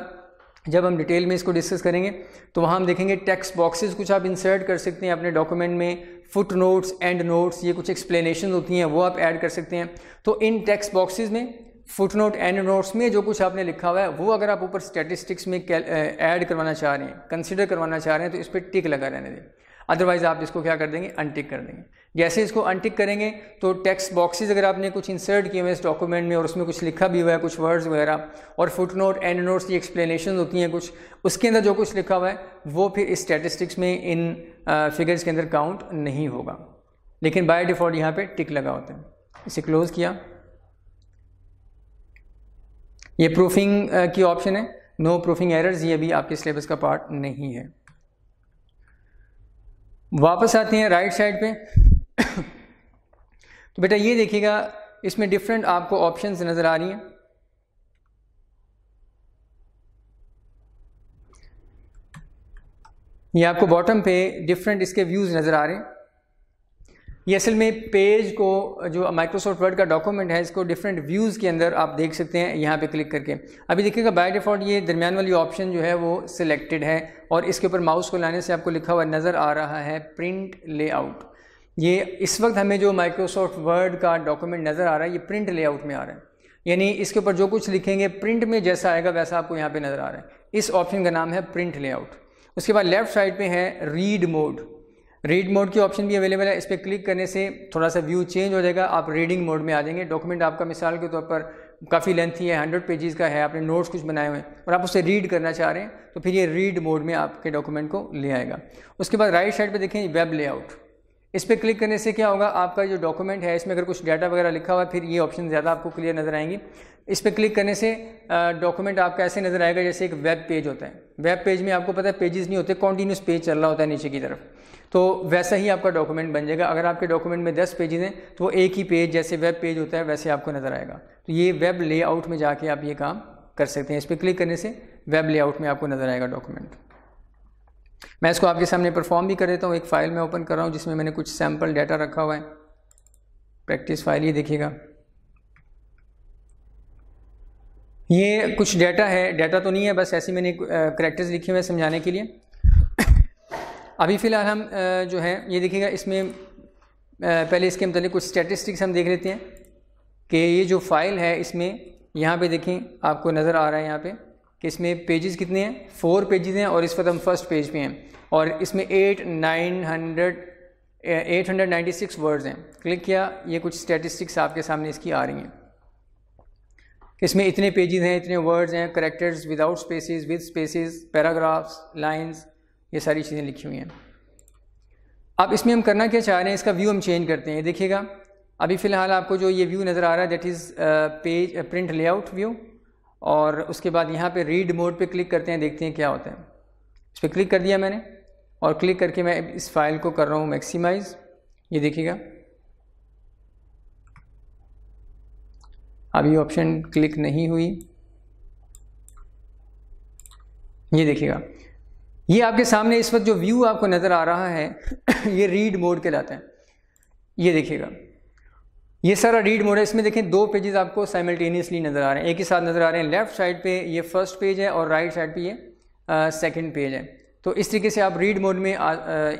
जब हम डिटेल में इसको डिस्कस करेंगे तो वहाँ हम देखेंगे टेक्स्ट बॉक्सेस कुछ आप इंसर्ट कर सकते हैं अपने डॉक्यूमेंट में, फुट नोट्स, एंड नोट्स ये कुछ एक्सप्लेनेशन होती हैं वो आप ऐड कर सकते हैं। तो इन टेक्स्ट बॉक्सेस में, फुट नोट, एंड नोट्स में जो कुछ आपने लिखा हुआ है वो अगर आप ऊपर स्टैटिस्टिक्स में ऐड करवाना चाह रहे हैं, कंसिडर करवाना चाह रहे हैं तो इस पर टिक लगा रहने दें, अदरवाइज़ आप इसको क्या कर देंगे? अनटिक कर देंगे। जैसे इसको अनटिक करेंगे तो टेक्स्ट बॉक्सेस अगर आपने कुछ इंसर्ट किए हुए इस डॉक्यूमेंट में और उसमें कुछ लिखा भी हुआ है, कुछ वर्ड्स वगैरह, और फुट नोट, एंड नोट्स की एक्सप्लेनेशन होती हैं कुछ, उसके अंदर जो कुछ लिखा हुआ है वो फिर इस स्टैटिस्टिक्स में इन फिगर्स के अंदर काउंट नहीं होगा, लेकिन बाय डिफ़ॉल्ट यहाँ पे टिक लगा होता है। इसे क्लोज किया, ये प्रूफिंग की ऑप्शन है, नो प्रूफिंग एरर्स, ये भी आपके सिलेबस का पार्ट नहीं है। वापस आते हैं राइट साइड पे तो बेटा ये देखिएगा इसमें डिफरेंट आपको ऑप्शंस नज़र आ रही हैं। ये आपको बॉटम पे डिफरेंट इसके व्यूज़ नज़र आ रहे हैं। ये असल में पेज को, जो माइक्रोसॉफ्ट वर्ड का डॉक्यूमेंट है, इसको डिफरेंट व्यूज़ के अंदर आप देख सकते हैं यहाँ पे क्लिक करके। अभी देखिएगा बाय डिफ़ॉल्ट ये दरमियान वाली ऑप्शन जो है वो सिलेक्टेड है और इसके ऊपर माउस को लाने से आपको लिखा हुआ नज़र आ रहा है प्रिंट लेआउट। ये इस वक्त हमें जो माइक्रोसॉफ्ट वर्ड का डॉक्यूमेंट नज़र आ रहा है ये प्रिंट लेआउट में आ रहा है, यानी इसके ऊपर जो कुछ लिखेंगे प्रिंट में जैसा आएगा वैसा आपको यहाँ पे नज़र आ रहा है। इस ऑप्शन का नाम है प्रिंट लेआउट। उसके बाद लेफ़्ट साइड पे है रीड मोड। रीड मोड की ऑप्शन भी अवेलेबल है। इस पर क्लिक करने से थोड़ा सा व्यू चेंज हो जाएगा, आप रीडिंग मोड में आ जाएंगे। डॉक्यूमेंट आपका मिसाल के तौर पर काफ़ी लेंथी है, 100 पेजेस का है, आपने नोट्स कुछ बनाए हुए हैं और आप उसे रीड करना चाह रहे हैं तो फिर ये रीड मोड में आपके डॉक्यूमेंट को ले आएगा। उसके बाद राइट साइड पर देखें वेब लेआउट। इस पर क्लिक करने से क्या होगा, आपका जो डॉक्यूमेंट है इसमें अगर कुछ डाटा वगैरह लिखा हुआ है फिर ये ऑप्शन ज़्यादा आपको क्लियर नज़र आएंगी। इस पर क्लिक करने से डॉक्यूमेंट आपका ऐसे नज़र आएगा जैसे एक वेब पेज होता है। वेब पेज में आपको पता है पेजेस नहीं होते, कॉन्टीन्यूस पेज चल रहा होता है नीचे की तरफ, तो वैसा ही आपका डॉक्यूमेंट बन जाएगा। अगर आपके डॉक्यूमेंट में 10 पेजेस हैं तो वो एक ही पेज जैसे वेब पेज होता है वैसे आपको नज़र आएगा। तो ये वेब लेआउट में जाके आप ये काम कर सकते हैं। इस पर क्लिक करने से वेब लेआउट में आपको नज़र आएगा डॉक्यूमेंट। मैं इसको आपके सामने परफॉर्म भी कर देता हूँ। एक फ़ाइल मैं ओपन कर रहा हूँ जिसमें मैंने कुछ सैम्पल डाटा रखा हुआ है, प्रैक्टिस फाइल। ये देखिएगा, ये कुछ डाटा है, डाटा तो नहीं है, बस ऐसे मैंने करैक्टर्स लिखे हुए हैं समझाने के लिए। अभी फ़िलहाल हम जो है ये देखिएगा, इसमें पहले इसके मतलब कुछ स्टैटिस्टिक्स हम देख लेते हैं कि ये जो फाइल है इसमें यहाँ पे देखें आपको नज़र आ रहा है यहाँ पे कि इसमें पेजेस कितने हैं, 4 पेजेस हैं और इस वक्त हम फर्स्ट पेज पे हैं और इसमें 896 वर्ड्स हैं। क्लिक किया, ये कुछ स्टैटिस्टिक्स आपके सामने इसकी आ रही हैं। इसमें इतने पेजेस हैं, इतने वर्ड्स हैं, characters without spaces, with spaces, paragraphs, lines, ये सारी चीज़ें लिखी हुई हैं। अब इसमें हम करना क्या चाह रहे हैं, इसका व्यू हम चेंज करते हैं। देखिएगा अभी फ़िलहाल आपको जो ये व्यू नज़र आ रहा है that is page print layout view, और उसके बाद यहाँ पे रीड मोड पे क्लिक करते हैं, देखते हैं क्या होता है। इस पर क्लिक कर दिया मैंने और क्लिक करके मैं इस फाइल को कर रहा हूँ मैक्सिमाइज़। ये देखिएगा अभी ऑप्शन क्लिक नहीं हुई। ये देखिएगा, ये आपके सामने इस वक्त जो व्यू आपको नज़र आ रहा है ये रीड मोड कहलाता है। ये देखिएगा ये सारा रीड मोड है। इसमें देखें 2 पेजेस आपको साइमल्टेनियसली नज़र आ रहे हैं, एक ही साथ नज़र आ रहे हैं। लेफ़्ट साइड पे ये फर्स्ट पेज है और राइट साइड पे ये सेकंड पेज है। तो इस तरीके से आप रीड मोड में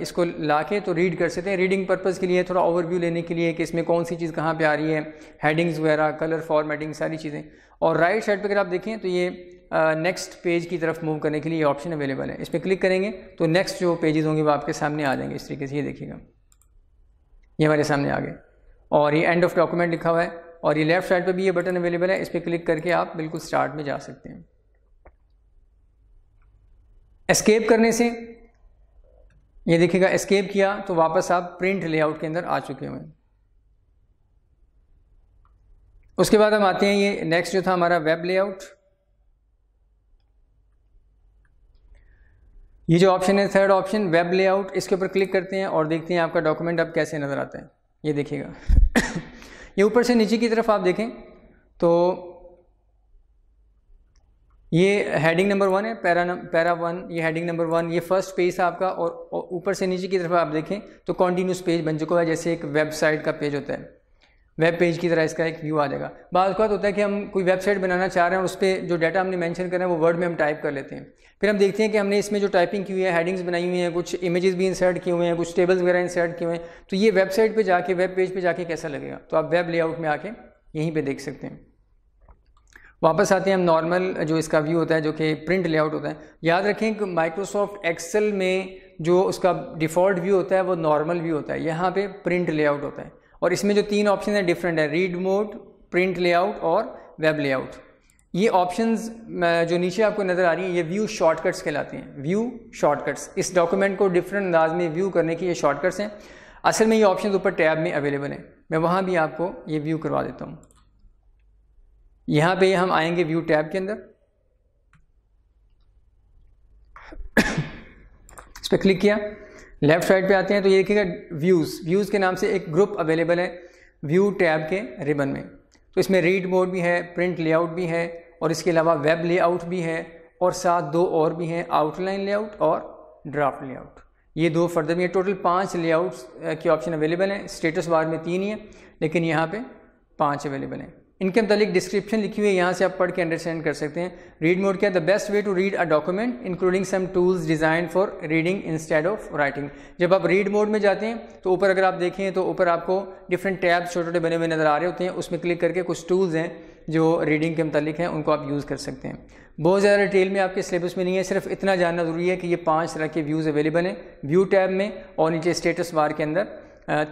इसको लाके तो रीड कर सकते हैं। रीडिंग पर्पज़ के लिए, थोड़ा ओवरव्यू लेने के लिए कि इसमें कौन सी चीज़ कहाँ पे आ रही है, हेडिंग्स वगैरह, कलर फॉर्मेटिंग, सारी चीज़ें। और राइट साइड पर अगर आप देखें तो ये नेक्स्ट पेज की तरफ मूव करने के लिए ये ऑप्शन अवेलेबल है। इस पर क्लिक करेंगे तो नेक्स्ट जो पेजेस होंगे वो आपके सामने आ जाएंगे इस तरीके से। ये देखिएगा ये हमारे सामने आ गए और ये एंड ऑफ डॉक्यूमेंट लिखा हुआ है और ये लेफ़्ट साइड पे भी ये बटन अवेलेबल है। इस पर क्लिक करके आप बिल्कुल स्टार्ट में जा सकते हैं। एस्केप करने से ये देखिएगा, एस्केप किया तो वापस आप प्रिंट लेआउट के अंदर आ चुके हुए हैं। उसके बाद हम आते हैं, ये नेक्स्ट जो था हमारा वेब लेआउट। ये जो ऑप्शन है थर्ड ऑप्शन वेब लेआउट, इसके ऊपर क्लिक करते हैं और देखते हैं आपका डॉक्यूमेंट अब कैसे नज़र आता है। ये देखिएगा ये ऊपर से नीचे की तरफ आप देखें तो ये हेडिंग नंबर 1 है, पैरा 1, ये हेडिंग नंबर 1, ये फर्स्ट पेज है आपका। और ऊपर से नीचे की तरफ आप देखें तो कॉन्टीन्यूस पेज बन चुका है, जैसे एक वेबसाइट का पेज होता है, वेब पेज की तरह इसका एक व्यू आ जाएगा। बात होता है कि हम कोई वेबसाइट बनाना चाह रहे हैं और उस पर जो डाटा हमने मेंशन करना है वो वर्ड में हम टाइप कर लेते हैं। फिर हम देखते हैं कि हमने इसमें जो टाइपिंग की हुई है, हेडिंग्स बनाई हुई हैं, कुछ इमेजेस भी इंसर्ट किए हुए हैं, कुछ टेबल्स वगैरह इंसर्ट किए हुए हैं, तो ये वेबसाइट पे जाके, वेब पेज पे जाके कैसा लगेगा, तो आप वेब लेआउट में आके यहीं पे देख सकते हैं। वापस आते हैं हम नॉर्मल जो इसका व्यू होता है जो कि प्रिंट लेआउट होता है। याद रखें कि माइक्रोसॉफ्ट एक्सेल में जो उसका डिफ़ॉल्ट व्यू होता है वो नॉर्मल व्यू होता है, यहाँ पे प्रिंट लेआउट होता है। और इसमें जो 3 ऑप्शन है डिफरेंट है, रीड मोड, प्रिंट लेआउट और वेब लेआउट। ये ऑप्शंस जो नीचे आपको नज़र आ रही हैं ये व्यू शॉर्टकट्स कहलाते हैं। व्यू शॉर्टकट्स, इस डॉक्यूमेंट को डिफरेंट अंदाज में व्यू करने के ये शॉर्टकट्स हैं। असल में ये ऑप्शन ऊपर टैब में अवेलेबल हैं, मैं वहाँ भी आपको ये व्यू करवा देता हूँ। यहाँ पे हम आएंगे व्यू टैब के अंदर, इस पर क्लिक किया, लेफ़्ट साइड पे आते हैं तो ये देखिएगा व्यूज़ के नाम से एक ग्रुप अवेलेबल है व्यू टैब के रिबन में। तो इसमें रीड मोड भी है, प्रिंट लेआउट भी है और इसके अलावा वेब लेआउट भी है और साथ 2 और भी हैं, आउटलाइन लेआउट और ड्राफ्ट लेआउट। ये 2 फर्दर में, टोटल 5 लेआउट्स के ऑप्शन अवेलेबल हैं। स्टेटस बार में 3 ही है, लेकिन यहाँ पे 5 अवेलेबल हैं। इनके मतलब डिस्क्रिप्शन लिखी हुई है, यहाँ से आप पढ़ के अंडरस्टैंड कर सकते हैं। रीड मोड क्या है? The best way to read a document including some tools design for reading instead of writing. जब आप रीड मोड में जाते हैं तो ऊपर अगर आप देखें तो ऊपर आपको डिफरेंट टैब छोटे छोटे बने हुए नज़र आ रहे होते हैं, उसमें क्लिक करके कुछ टूल्स हैं जो रीडिंग के मतलब हैं, उनको आप यूज़ कर सकते हैं। बहुत ज़्यादा डिटेल में आपके सिलेबस में नहीं है, सिर्फ इतना जानना ज़रूरी है कि ये 5 तरह के व्यूज़ अवेलेबल हैं व्यू टैब में, और नीचे स्टेटस बार के अंदर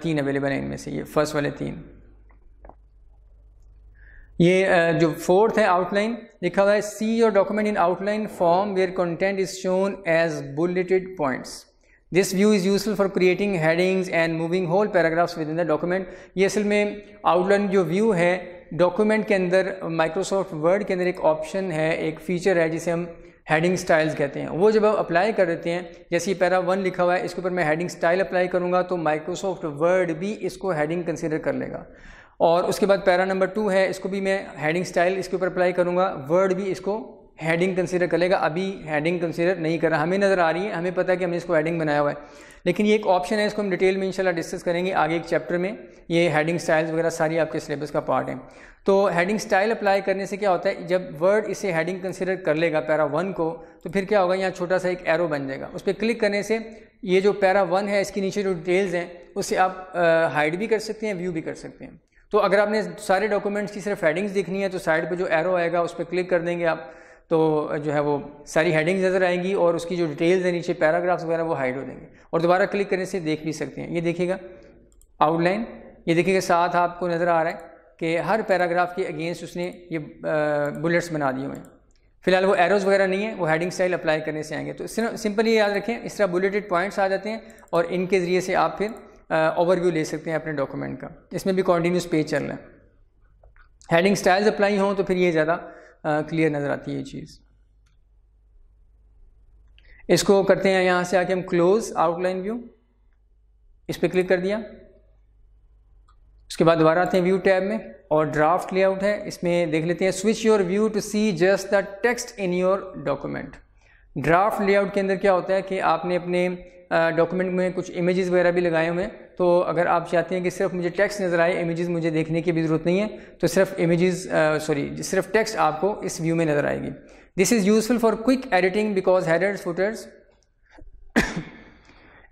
3 अवेलेबल हैं, इनमें से ये फर्स्ट वाले 3। ये जो 4th है आउटलाइन, लिखा हुआ है see your document in outline form where content is shown as bulleted points. This view is useful for creating headings and moving whole paragraphs within the document. ये असल में आउटलाइन जो view है document के अंदर, Microsoft word के अंदर एक ऑप्शन है, एक फीचर है जिसे हम हेडिंग स्टाइल्स कहते हैं। वो जब आप अप्लाई कर देते हैं, जैसे पैरा 1 लिखा हुआ है, इसके ऊपर मैं हेडिंग स्टाइल अप्लाई करूँगा तो माइक्रोसॉफ्ट वर्ड भी इसको हेडिंग कंसिडर कर लेगा। और उसके बाद पैरा नंबर 2 है, इसको भी मैं हेडिंग स्टाइल इसके ऊपर अप्लाई करूँगा, वर्ड भी इसको हेडिंग कंसीडर कर लेगा। अभी हेडिंग कंसीडर नहीं कर रहा, हमें नज़र आ रही है, हमें पता है कि हमने इसको हेडिंग बनाया हुआ है, लेकिन ये एक ऑप्शन है, इसको हम डिटेल में इंशाल्लाह डिस्कस करेंगे आगे एक चैप्टर में। ये हेडिंग स्टाइल्स वगैरह सारी आपके सिलेबस का पार्ट है। तो हेडिंग स्टाइल अप्लाई करने से क्या होता है, जब वर्ड इसे हेडिंग कंसीडर कर लेगा पैरा 1 को, तो फिर क्या होगा, यहाँ छोटा सा एक एरो बन जाएगा, उस पर क्लिक करने से ये जो पैरा 1 है इसके नीचे जो डिटेल्स हैं उससे आप हाइड भी कर सकते हैं, व्यू भी कर सकते हैं। तो अगर आपने सारे डॉक्यूमेंट्स की सिर्फ हेडिंग्स देखनी है तो साइड पे जो एरो आएगा उस पर क्लिक कर देंगे आप, तो जो है वो सारी हेडिंग्स नज़र आएंगी और उसकी जो डिटेल्स है नीचे पैराग्राफ्स वगैरह वो हाइड हो देंगे, और दोबारा क्लिक करने से देख भी सकते हैं। ये देखिएगा आउटलाइन, ये देखिएगा साथ आपको नज़र आ रहा है कि हर पैराग्राफ के अगेंस्ट उसने ये बुलेट्स बना दिए हुए हैं। फिलहाल वो एरोज़ वगैरह नहीं है, वो हेडिंग स्टाइल अप्लाई करने से आएंगे। तो सिंपली याद रखें, इस तरह बुलेटेड पॉइंट्स आ जाते हैं और इनके ज़रिए से आप फिर ओवरव्यू ले सकते हैं अपने डॉक्यूमेंट का। इसमें भी कॉन्टीन्यूस पेज चल रहा है। हेडिंग स्टाइल्स अप्लाई हों तो फिर ये ज़्यादा क्लियर नज़र आती है ये चीज़। इसको करते हैं यहाँ से आके हम क्लोज आउटलाइन व्यू, इस पर क्लिक कर दिया। उसके बाद दोबारा आते हैं व्यू टैब में और ड्राफ्ट लेआउट है, इसमें देख लेते हैं switch your view to see just the text in your document. Draft layout के अंदर क्या होता है कि आपने अपने डॉक्यूमेंट में कुछ इमेजेस वगैरह भी लगाए हुए हैं, तो अगर आप चाहते हैं कि सिर्फ मुझे टेक्स्ट नज़र आए, इमेजेस मुझे देखने की भी ज़रूरत नहीं है, तो सिर्फ सिर्फ टेक्स्ट आपको इस व्यू में नज़र आएगी। This is useful for quick editing because headers, footers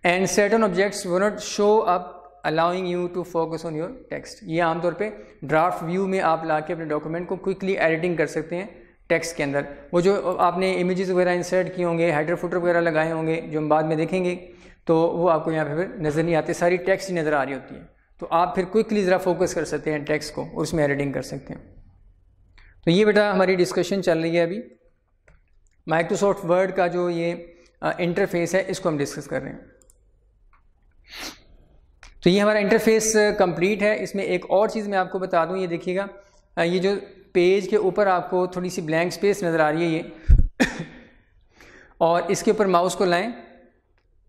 and certain objects will not show up allowing you to focus on your text. ये आमतौर पे ड्राफ्ट व्यू में आप लाके अपने डॉक्यूमेंट को क्विकली एडिटिंग कर सकते हैं टेक्स्ट के अंदर। वो जो आपने इमेजेस वगैरह इंसर्ट किए होंगे, हेडर फुटर वगैरह लगाए होंगे, जो हम बाद में देखेंगे, तो वो आपको यहाँ पे फिर नज़र नहीं आते, सारी टेक्स्ट ही नज़र आ रही होती है। तो आप फिर क्विकली ज़रा फोकस कर सकते हैं टेक्स्ट को और उसमें एडिटिंग कर सकते हैं। तो ये बेटा हमारी डिस्कशन चल रही है अभी, माइक्रोसॉफ्ट वर्ड का जो ये इंटरफेस है इसको हम डिस्कस कर रहे हैं। तो ये हमारा इंटरफेस कंप्लीट है। इसमें एक और चीज़ मैं आपको बता दूं, ये देखिएगा, ये जो पेज के ऊपर आपको थोड़ी सी ब्लैंक स्पेस नज़र आ रही है ये और इसके ऊपर माउस को लाएं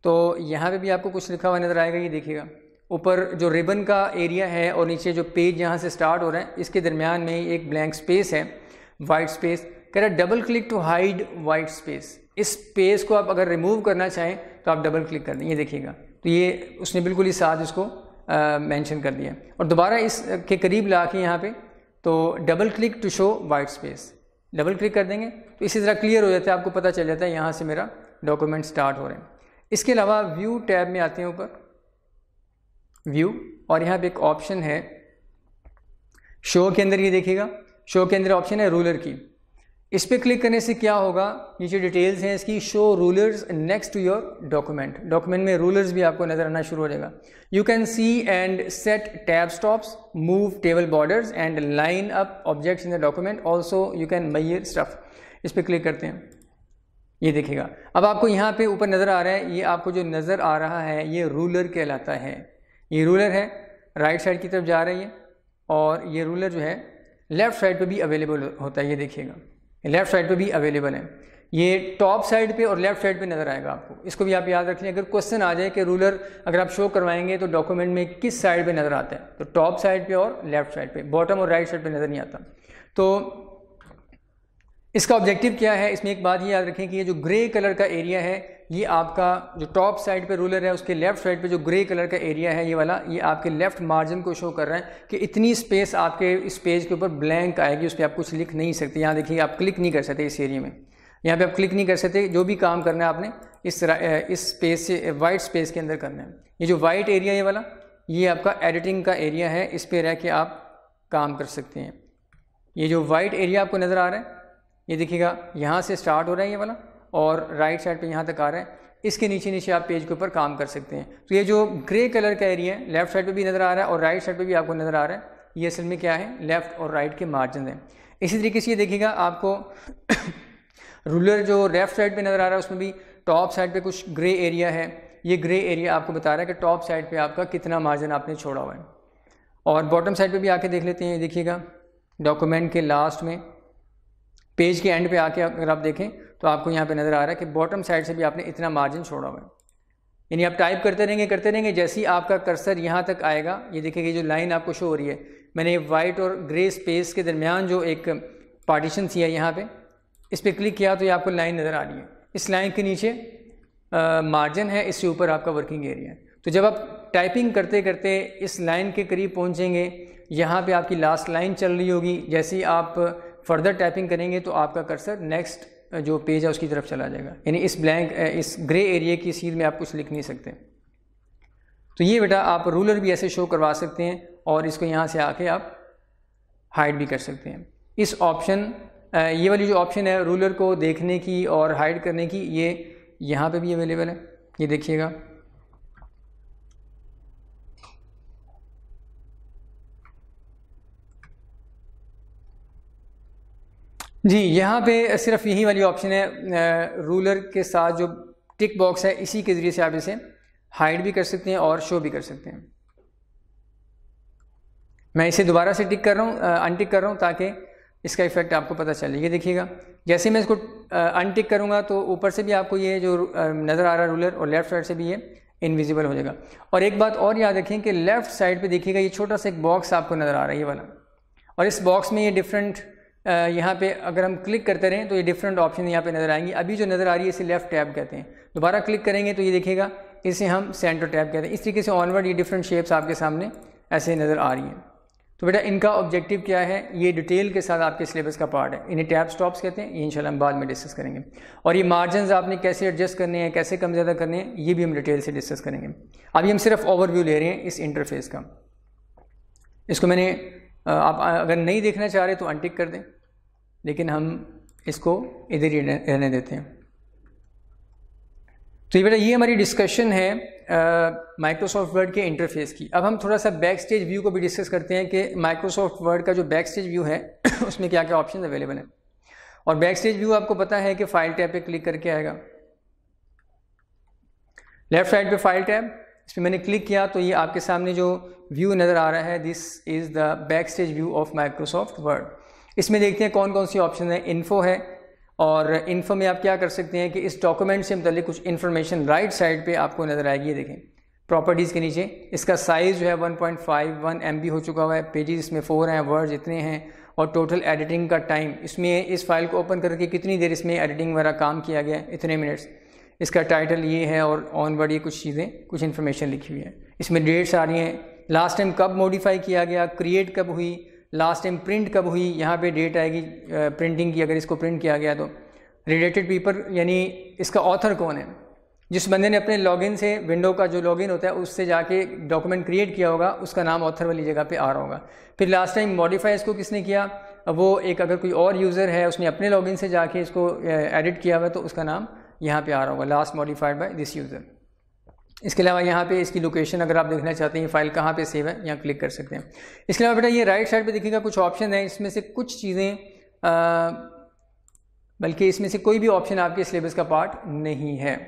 तो यहाँ पे भी आपको कुछ लिखा हुआ नज़र आएगा। ये देखिएगा ऊपर जो रिबन का एरिया है और नीचे जो पेज यहाँ से स्टार्ट हो रहा है, इसके दरमियान में एक ब्लैंक स्पेस है, वाइट स्पेस। कह रहा है double click to hide white space. इस स्पेस को आप अगर रिमूव करना चाहें तो आप डबल क्लिक कर दें। ये देखिएगा, तो ये उसने बिल्कुल ही साथ इसको मेंशन कर दिया और दोबारा इसके करीब ला के यहाँ पे तो double click to show white space, double click कर देंगे तो इसी तरह क्लियर हो जाता है, आपको पता चल जाता है यहाँ से मेरा डॉक्यूमेंट स्टार्ट हो रहे हैं। इसके अलावा व्यू टैब में आते हैं ऊपर व्यू, और यहाँ पे एक ऑप्शन है शो के अंदर, ये देखिएगा शो के अंदर ऑप्शन है रूलर की। इस पर क्लिक करने से क्या होगा, नीचे डिटेल्स हैं इसकी, show rulers next to your document. Document में रूलर्स भी आपको नजर आना शुरू हो जाएगा। You can see and set tab stops, move table borders and line up objects in the document, also you can measure stuff. इस पर क्लिक करते हैं, ये देखिएगा अब आपको यहाँ पे ऊपर नज़र आ रहा है, ये आपको जो नज़र आ रहा है ये रूलर कहलाता है। ये रूलर है, राइट साइड की तरफ जा रही है और ये रूलर जो है लेफ़्ट साइड पे भी अवेलेबल होता है। ये देखिएगा लेफ़्ट साइड पे भी अवेलेबल है, ये टॉप साइड पे और लेफ़्ट साइड पे नज़र आएगा आपको। इसको भी आप याद रख लें, अगर क्वेश्चन आ जाए कि रूलर अगर आप शो करवाएंगे तो डॉक्यूमेंट में किस साइड पे नज़र आता है, तो टॉप साइड पे और लेफ़्ट साइड पे, बॉटम और राइट साइड पे नज़र नहीं आता। तो इसका ऑब्जेक्टिव क्या है, इसमें एक बात ये याद रखें कि ये जो ग्रे कलर का एरिया है ये आपका जो टॉप साइड पे रूलर है उसके लेफ्ट साइड पे जो ग्रे कलर का एरिया है ये वाला, ये आपके लेफ्ट मार्जिन को शो कर रहा है कि इतनी स्पेस आपके इस पेज के ऊपर ब्लैंक आएगी, उस पर आप कुछ लिख नहीं सकते। यहाँ देखिए आप क्लिक नहीं कर सकते इस एरिया में, यहाँ पे आप क्लिक नहीं कर सकते। जो भी काम करना है आपने इस स्पेस से, वाइट स्पेस के अंदर करना है। ये जो वाइट एरिया ये वाला, ये आपका एडिटिंग का एरिया है, इस पर रह के आप काम कर सकते हैं। ये जो वाइट एरिया आपको नज़र आ रहा है, ये देखिएगा यहाँ से स्टार्ट हो रहा है ये वाला और राइट साइड पे यहाँ तक आ रहा है। इसके नीचे नीचे आप पेज के ऊपर काम कर सकते हैं। तो ये जो ग्रे कलर का एरिया है लेफ्ट साइड पे भी नज़र आ रहा है और राइट साइड पे भी आपको नज़र आ रहा है, ये असल में क्या है, लेफ़्ट और राइट के मार्जिन हैं। इसी तरीके से ये देखिएगा आपको रूलर जो लेफ्ट साइड पे नज़र आ रहा है उसमें भी टॉप साइड पे कुछ ग्रे एरिया है। ये ग्रे एरिया आपको बता रहा है कि टॉप साइड पे आपका कितना मार्जिन आपने छोड़ा हुआ है। और बॉटम साइड पे भी आके देख लेते हैं। देखिएगा डॉक्यूमेंट के लास्ट में पेज के एंड पे आके अगर आप देखें तो आपको यहाँ पे नज़र आ रहा है कि बॉटम साइड से भी आपने इतना मार्जिन छोड़ा हुआ है। यानी आप टाइप करते रहेंगे जैसे ही आपका कर्सर यहाँ तक आएगा, ये देखिए जो लाइन आपको शो हो रही है, मैंने वाइट और ग्रे स्पेस के दरमियान जो एक पार्टीशन सी है यहाँ पे, इस पर क्लिक किया तो ये आपको लाइन नज़र आ रही है। इस लाइन के नीचे मार्जिन है, इससे ऊपर आपका वर्किंग एरिया है। तो जब आप टाइपिंग करते करते इस लाइन के करीब पहुँचेंगे, यहाँ पे आपकी लास्ट लाइन चल रही होगी, जैसे ही आप फर्दर टाइपिंग करेंगे तो आपका कर्सर नेक्स्ट जो पेज है उसकी तरफ चला जाएगा। यानी इस ग्रे एरिया की सीध में आप कुछ लिख नहीं सकते। तो ये बेटा आप रूलर भी ऐसे शो करवा सकते हैं और इसको यहाँ से आके आप हाइड भी कर सकते हैं। इस ऑप्शन ये वाली जो ऑप्शन है रूलर को देखने की और हाइड करने की, ये यहाँ पे भी अवेलेबल है। ये देखिएगा जी, यहाँ पे सिर्फ यही वाली ऑप्शन है। रूलर के साथ जो टिक बॉक्स है इसी के ज़रिए से आप इसे हाइड भी कर सकते हैं और शो भी कर सकते हैं। मैं इसे दोबारा से टिक कर रहा हूँ, अनटिक कर रहा हूँ ताकि इसका इफेक्ट आपको पता चले। ये देखिएगा जैसे मैं इसको अनटिक करूँगा तो ऊपर से भी आपको ये जो नज़र आ रहा है रूलर और लेफ़्ट साइड से भी ये इनविजिबल हो जाएगा। और एक बात और याद रखें कि लेफ़्ट साइड पे देखिएगा ये छोटा सा एक बॉक्स आपको नज़र आ रहा है ये वाला, और इस बॉक्स में ये डिफरेंट यहाँ पे अगर हम क्लिक करते रहें तो ये डिफरेंट ऑप्शन यहाँ पे नज़र आएंगी। अभी जो नज़र आ रही है इसे लेफ़्ट टैब कहते हैं। दोबारा क्लिक करेंगे तो ये देखिएगा इसे हम सेंटर टैब कहते हैं। इस तरीके से ऑनवर्ड ये डिफरेंट शेप्स आपके सामने ऐसे नज़र आ रही हैं। तो बेटा इनका ऑब्जेक्टिव क्या है, ये डिटेल के साथ आपके सिलेबस का पार्ट है। इन्हें टैब स्टॉप्स कहते हैं, ये इंशाल्लाह हम बाद में डिस्कस करेंगे। और ये मार्जिन आपने कैसे एडजस्ट करने हैं, कैसे कम ज़्यादा करने हैं, ये भी हम डिटेल से डिस्कस करेंगे। अभी हम सिर्फ ओवरव्यू ले रहे हैं इस इंटरफेस का। इसको मैंने आप अगर नहीं देखना चाह रहे तो अनटिक कर दें, लेकिन हम इसको इधर ही रहने देते हैं। तो ये बेटा ये हमारी डिस्कशन है माइक्रोसॉफ्ट वर्ड के इंटरफेस की। अब हम थोड़ा सा बैक स्टेज व्यू को भी डिस्कस करते हैं कि माइक्रोसॉफ्ट वर्ड का जो बैक स्टेज व्यू है उसमें क्या क्या ऑप्शन अवेलेबल हैं। और बैक स्टेज व्यू आपको पता है कि फाइल टैब पे क्लिक करके आएगा। लेफ्ट साइड पे फाइल टैब, इस पर मैंने क्लिक किया तो ये आपके सामने जो व्यू नज़र आ रहा है, this is the back stage view of Microsoft word. इसमें देखते हैं कौन कौन सी ऑप्शन है। इन्फो है, और इन्फो में आप क्या कर सकते हैं कि इस डॉक्यूमेंट से मतलब कुछ इन्फॉर्मेशन राइट साइड पे आपको नज़र आएगी। ये देखें प्रॉपर्टीज़ के नीचे इसका साइज़ जो है 1.51 MB हो चुका हुआ है, पेजेस इसमें 4 हैं, वर्ड्स इतने हैं, और टोटल एडिटिंग का टाइम, इसमें इस फाइल को ओपन करके कितनी देर इसमें एडिटिंग वगैरह काम किया गया, इतने मिनट्स। इसका टाइटल ये है और ऑनवर्ड ये कुछ चीज़ें, कुछ इन्फॉर्मेशन लिखी हुई है। इसमें डेट्स आ रही हैं, लास्ट टाइम कब मॉडिफाई किया गया, क्रिएट कब हुई, लास्ट टाइम प्रिंट कब हुई, यहाँ पे डेट आएगी प्रिंटिंग की, अगर इसको प्रिंट किया गया तो। रिलेटेड पेपर यानी इसका ऑथर कौन है, जिस बंदे ने अपने लॉगिन से, विंडो का जो लॉगिन होता है उससे जाके डॉक्यूमेंट क्रिएट किया होगा, उसका नाम ऑथर वाली जगह पे आ रहा होगा। फिर लास्ट टाइम मॉडिफाई इसको किसने किया, वो एक अगर कोई और यूज़र है उसने अपने लॉगिन से जाके इसको एडिट किया हुआ तो उसका नाम यहाँ पे आ रहा होगा, last modified by this user. इसके अलावा यहाँ पे इसकी लोकेशन अगर आप देखना चाहते हैं फाइल कहाँ पे सेव है, यहाँ क्लिक कर सकते हैं। इसके अलावा बेटा ये राइट साइड पे देखिएगा कुछ ऑप्शन है, इसमें से कुछ चीज़ें बल्कि इसमें से कोई भी ऑप्शन आपके सिलेबस का पार्ट नहीं है।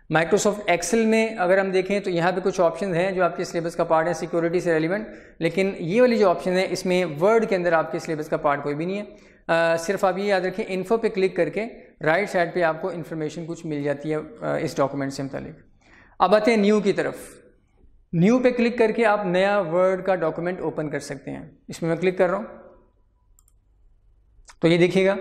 माइक्रोसॉफ्ट एक्सेल में अगर हम देखें तो यहाँ पे कुछ ऑप्शन हैं जो आपके सिलेबस का पार्ट है सिक्योरिटी से रेलिवेंट, लेकिन ये वाली जो ऑप्शन है इसमें वर्ड के अंदर आपके सिलेबस का पार्ट कोई भी नहीं है। सिर्फ आप ये याद रखें इन्फो पे क्लिक करके राइट साइड पे आपको इन्फॉर्मेशन कुछ मिल जाती है इस डॉक्यूमेंट से मुतालिक। अब आते हैं न्यू की तरफ। न्यू पे क्लिक करके आप नया वर्ड का डॉक्यूमेंट ओपन कर सकते हैं। इसमें मैं क्लिक कर रहा हूँ तो ये देखिएगा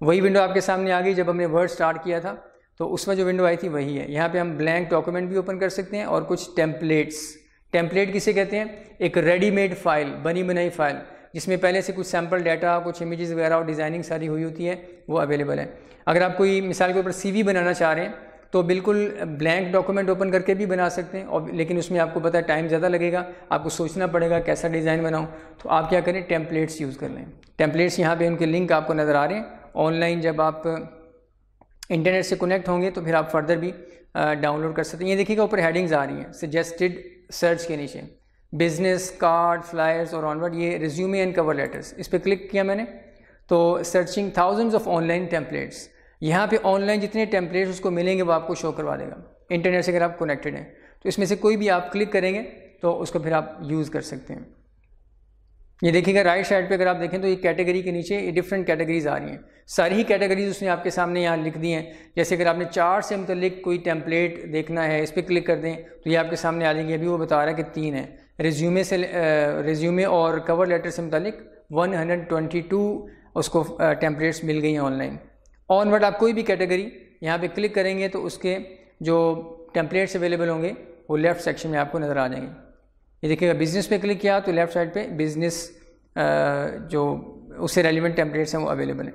वही विंडो आपके सामने आ गई जब हमने वर्ड स्टार्ट किया था। तो उसमें जो विंडो आई थी वही है। यहाँ पे हम ब्लैंक डॉक्यूमेंट भी ओपन कर सकते हैं और कुछ टेम्पलेट्स। टेम्पलेट किसे कहते हैं? एक रेडीमेड फाइल, बनी बनाई फाइल, जिसमें पहले से कुछ सैम्पल डाटा, कुछ इमेजेस वगैरह और डिज़ाइनिंग सारी हुई होती है, वो अवेलेबल है। अगर आप कोई मिसाल के ऊपर CV बनाना चाह रहे हैं तो बिल्कुल ब्लैंक डॉक्यूमेंट ओपन करके भी बना सकते हैं, और लेकिन उसमें आपको पता है टाइम ज़्यादा लगेगा, आपको सोचना पड़ेगा कैसा डिज़ाइन बनाऊं। तो आप क्या करें, टेम्पलेट्स यूज़ कर लें। टेम्पलेट्स यहाँ पे उनके लिंक आपको नज़र आ रहे हैं। ऑनलाइन जब आप इंटरनेट से कनेक्ट होंगे तो फिर आप फर्दर भी डाउनलोड कर सकते हैं। ये देखिएगा ऊपर हेडिंग्स आ रही हैं सजेस्टेड सर्च के नीचे, बिजनेस कार्ड, फ्लायर्स और ऑनवर्ड, ये रिज्यूमे एंड कवर लेटर्स। इस पर क्लिक किया मैंने तो searching thousands of online templates, यहाँ पे ऑनलाइन जितने टेम्पलेट्स उसको मिलेंगे वो आपको शो करवा देगा इंटरनेट से, अगर आप कनेक्टेड हैं तो इसमें से कोई भी आप क्लिक करेंगे तो उसको फिर आप यूज़ कर सकते हैं। ये देखिएगा राइट साइड पे अगर आप देखें तो ये कैटेगरी के नीचे ये डिफरेंट कैटेगरीज आ रही हैं, सारी ही कैटेगरीज उसने आपके सामने यहाँ लिख दी हैं। जैसे अगर आपने चार्ट से मुतल्लिक कोई टेम्पलेट देखना है, इस पर क्लिक कर दें तो ये आपके सामने आ जाएंगे। अभी वो बता रहा है कि 3 है, रिज्यूमे और कवर लेटर से मुतल्लिक 122 उसको टेम्पलेट्स मिल गई हैं ऑनलाइन। ऑनवर्ड आप कोई भी कैटेगरी यहाँ पे क्लिक करेंगे तो उसके जो टेम्पलेट्स अवेलेबल होंगे वो लेफ़्ट सेक्शन में आपको नज़र आ जाएंगे। ये देखिएगा बिज़नेस पे क्लिक किया तो लेफ़्ट साइड पे बिज़नेस जो उससे रेलिवेंट टेम्पलेट्स हैं वो अवेलेबल हैं।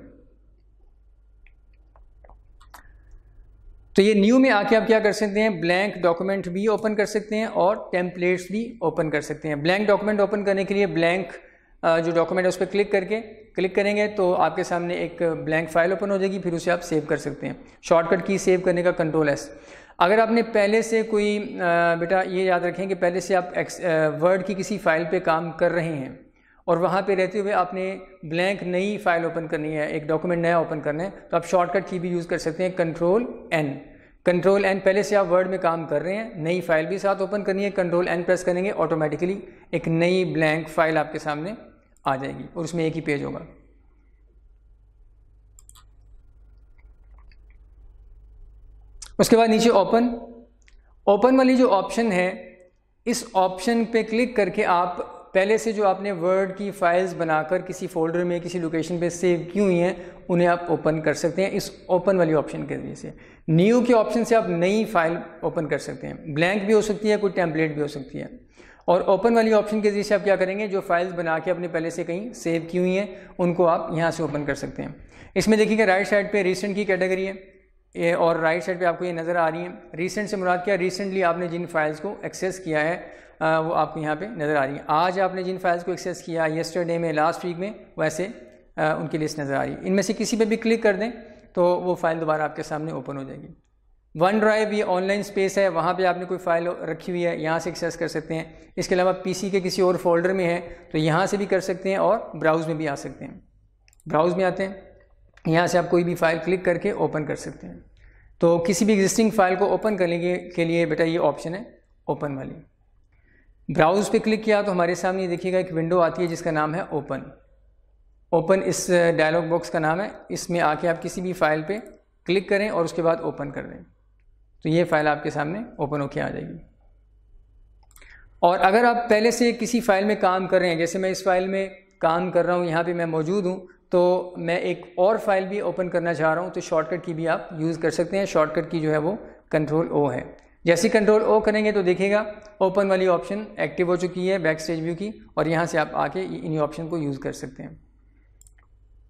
तो ये न्यू में आके आप क्या कर सकते हैं, ब्लैंक डॉक्यूमेंट भी ओपन कर सकते हैं और टेम्पलेट्स भी ओपन कर सकते हैं। ब्लैंक डॉक्यूमेंट ओपन करने के लिए ब्लैंक जो डॉक्यूमेंट है उस पर क्लिक करेंगे तो आपके सामने एक ब्लैंक फाइल ओपन हो जाएगी, फिर उसे आप सेव कर सकते हैं। शॉर्टकट की सेव करने का Ctrl+S। अगर आपने पहले से कोई बेटा ये याद रखें कि पहले से आप वर्ड की किसी फाइल पे काम कर रहे हैं और वहाँ पे रहते हुए आपने ब्लैंक नई फाइल ओपन करनी है, एक डॉक्यूमेंट नया ओपन करना है, तो आप शॉर्टकट की भी यूज़ कर सकते हैं Ctrl+N। पहले से आप वर्ड में काम कर रहे हैं, नई फाइल भी साथ ओपन करनी है, Ctrl+N प्रेस करेंगे, ऑटोमेटिकली एक नई ब्लैंक फाइल आपके सामने आ जाएगी और उसमें एक ही पेज होगा। उसके बाद नीचे ओपन वाली जो ऑप्शन है, इस ऑप्शन पे क्लिक करके आप पहले से जो आपने वर्ड की फाइल्स बनाकर किसी फोल्डर में किसी लोकेशन पे सेव की हुई हैं उन्हें आप ओपन कर सकते हैं इस ओपन वाली ऑप्शन के जरिए से। न्यू के ऑप्शन से आप नई फाइल ओपन कर सकते हैं, ब्लैंक भी हो सकती है, कोई टेम्पलेट भी हो सकती है। और ओपन वाली ऑप्शन के जरिए से आप क्या करेंगे, जो फाइल्स बना के अपने पहले से कहीं सेव की हुई हैं उनको आप यहाँ से ओपन कर सकते हैं। इसमें देखिएगा राइट साइड पे रिसेंट की कैटेगरी है ये, और राइट साइड पे आपको ये नज़र आ रही है। रिसेंट से मुराद क्या, रिसेंटली आपने जिन फाइल्स को एक्सेस किया है वो आपको यहाँ पे नज़र आ रही है। आज आपने जिन फाइल्स को एक्सेस किया येस्टरडे में, लास्ट वीक में, वैसे उनकी लिस्ट नज़र आ रही है। इनमें से किसी पे भी क्लिक कर दें तो वो फाइल दोबारा आपके सामने ओपन हो जाएगी। वन ड्राइव ये ऑनलाइन स्पेस है, वहाँ पे आपने कोई फाइल रखी हुई है, यहाँ से एक्सेस कर सकते हैं। इसके अलावा पीसी के किसी और फोल्डर में है तो यहाँ से भी कर सकते हैं और ब्राउज़ में भी आ सकते हैं। ब्राउज़ में आते हैं, यहाँ से आप कोई भी फाइल क्लिक करके ओपन कर सकते हैं। तो किसी भी एग्जिस्टिंग फाइल को ओपन करने के लिए बेटा ये ऑप्शन है ओपन वाली। ब्राउज़ पे क्लिक किया तो हमारे सामने देखिएगा एक विंडो आती है जिसका नाम है ओपन। इस डायलॉग बॉक्स का नाम है। इसमें आके आप किसी भी फाइल पे क्लिक करें और उसके बाद ओपन कर दें तो ये फाइल आपके सामने ओपन होके आ जाएगी। और अगर आप पहले से किसी फाइल में काम कर रहे हैं, जैसे मैं इस फाइल में काम कर रहा हूँ, यहाँ पे मैं मौजूद हूँ, तो मैं एक और फाइल भी ओपन करना चाह रहा हूँ तो शॉर्टकट की भी आप यूज़ कर सकते हैं। शॉर्टकट की जो है वो Ctrl+O है। जैसे Ctrl+O करेंगे तो देखिएगा ओपन वाली ऑप्शन एक्टिव हो चुकी है बैक स्टेज व्यू की, और यहाँ से आप आके इन्हीं ऑप्शन को यूज़ कर सकते हैं।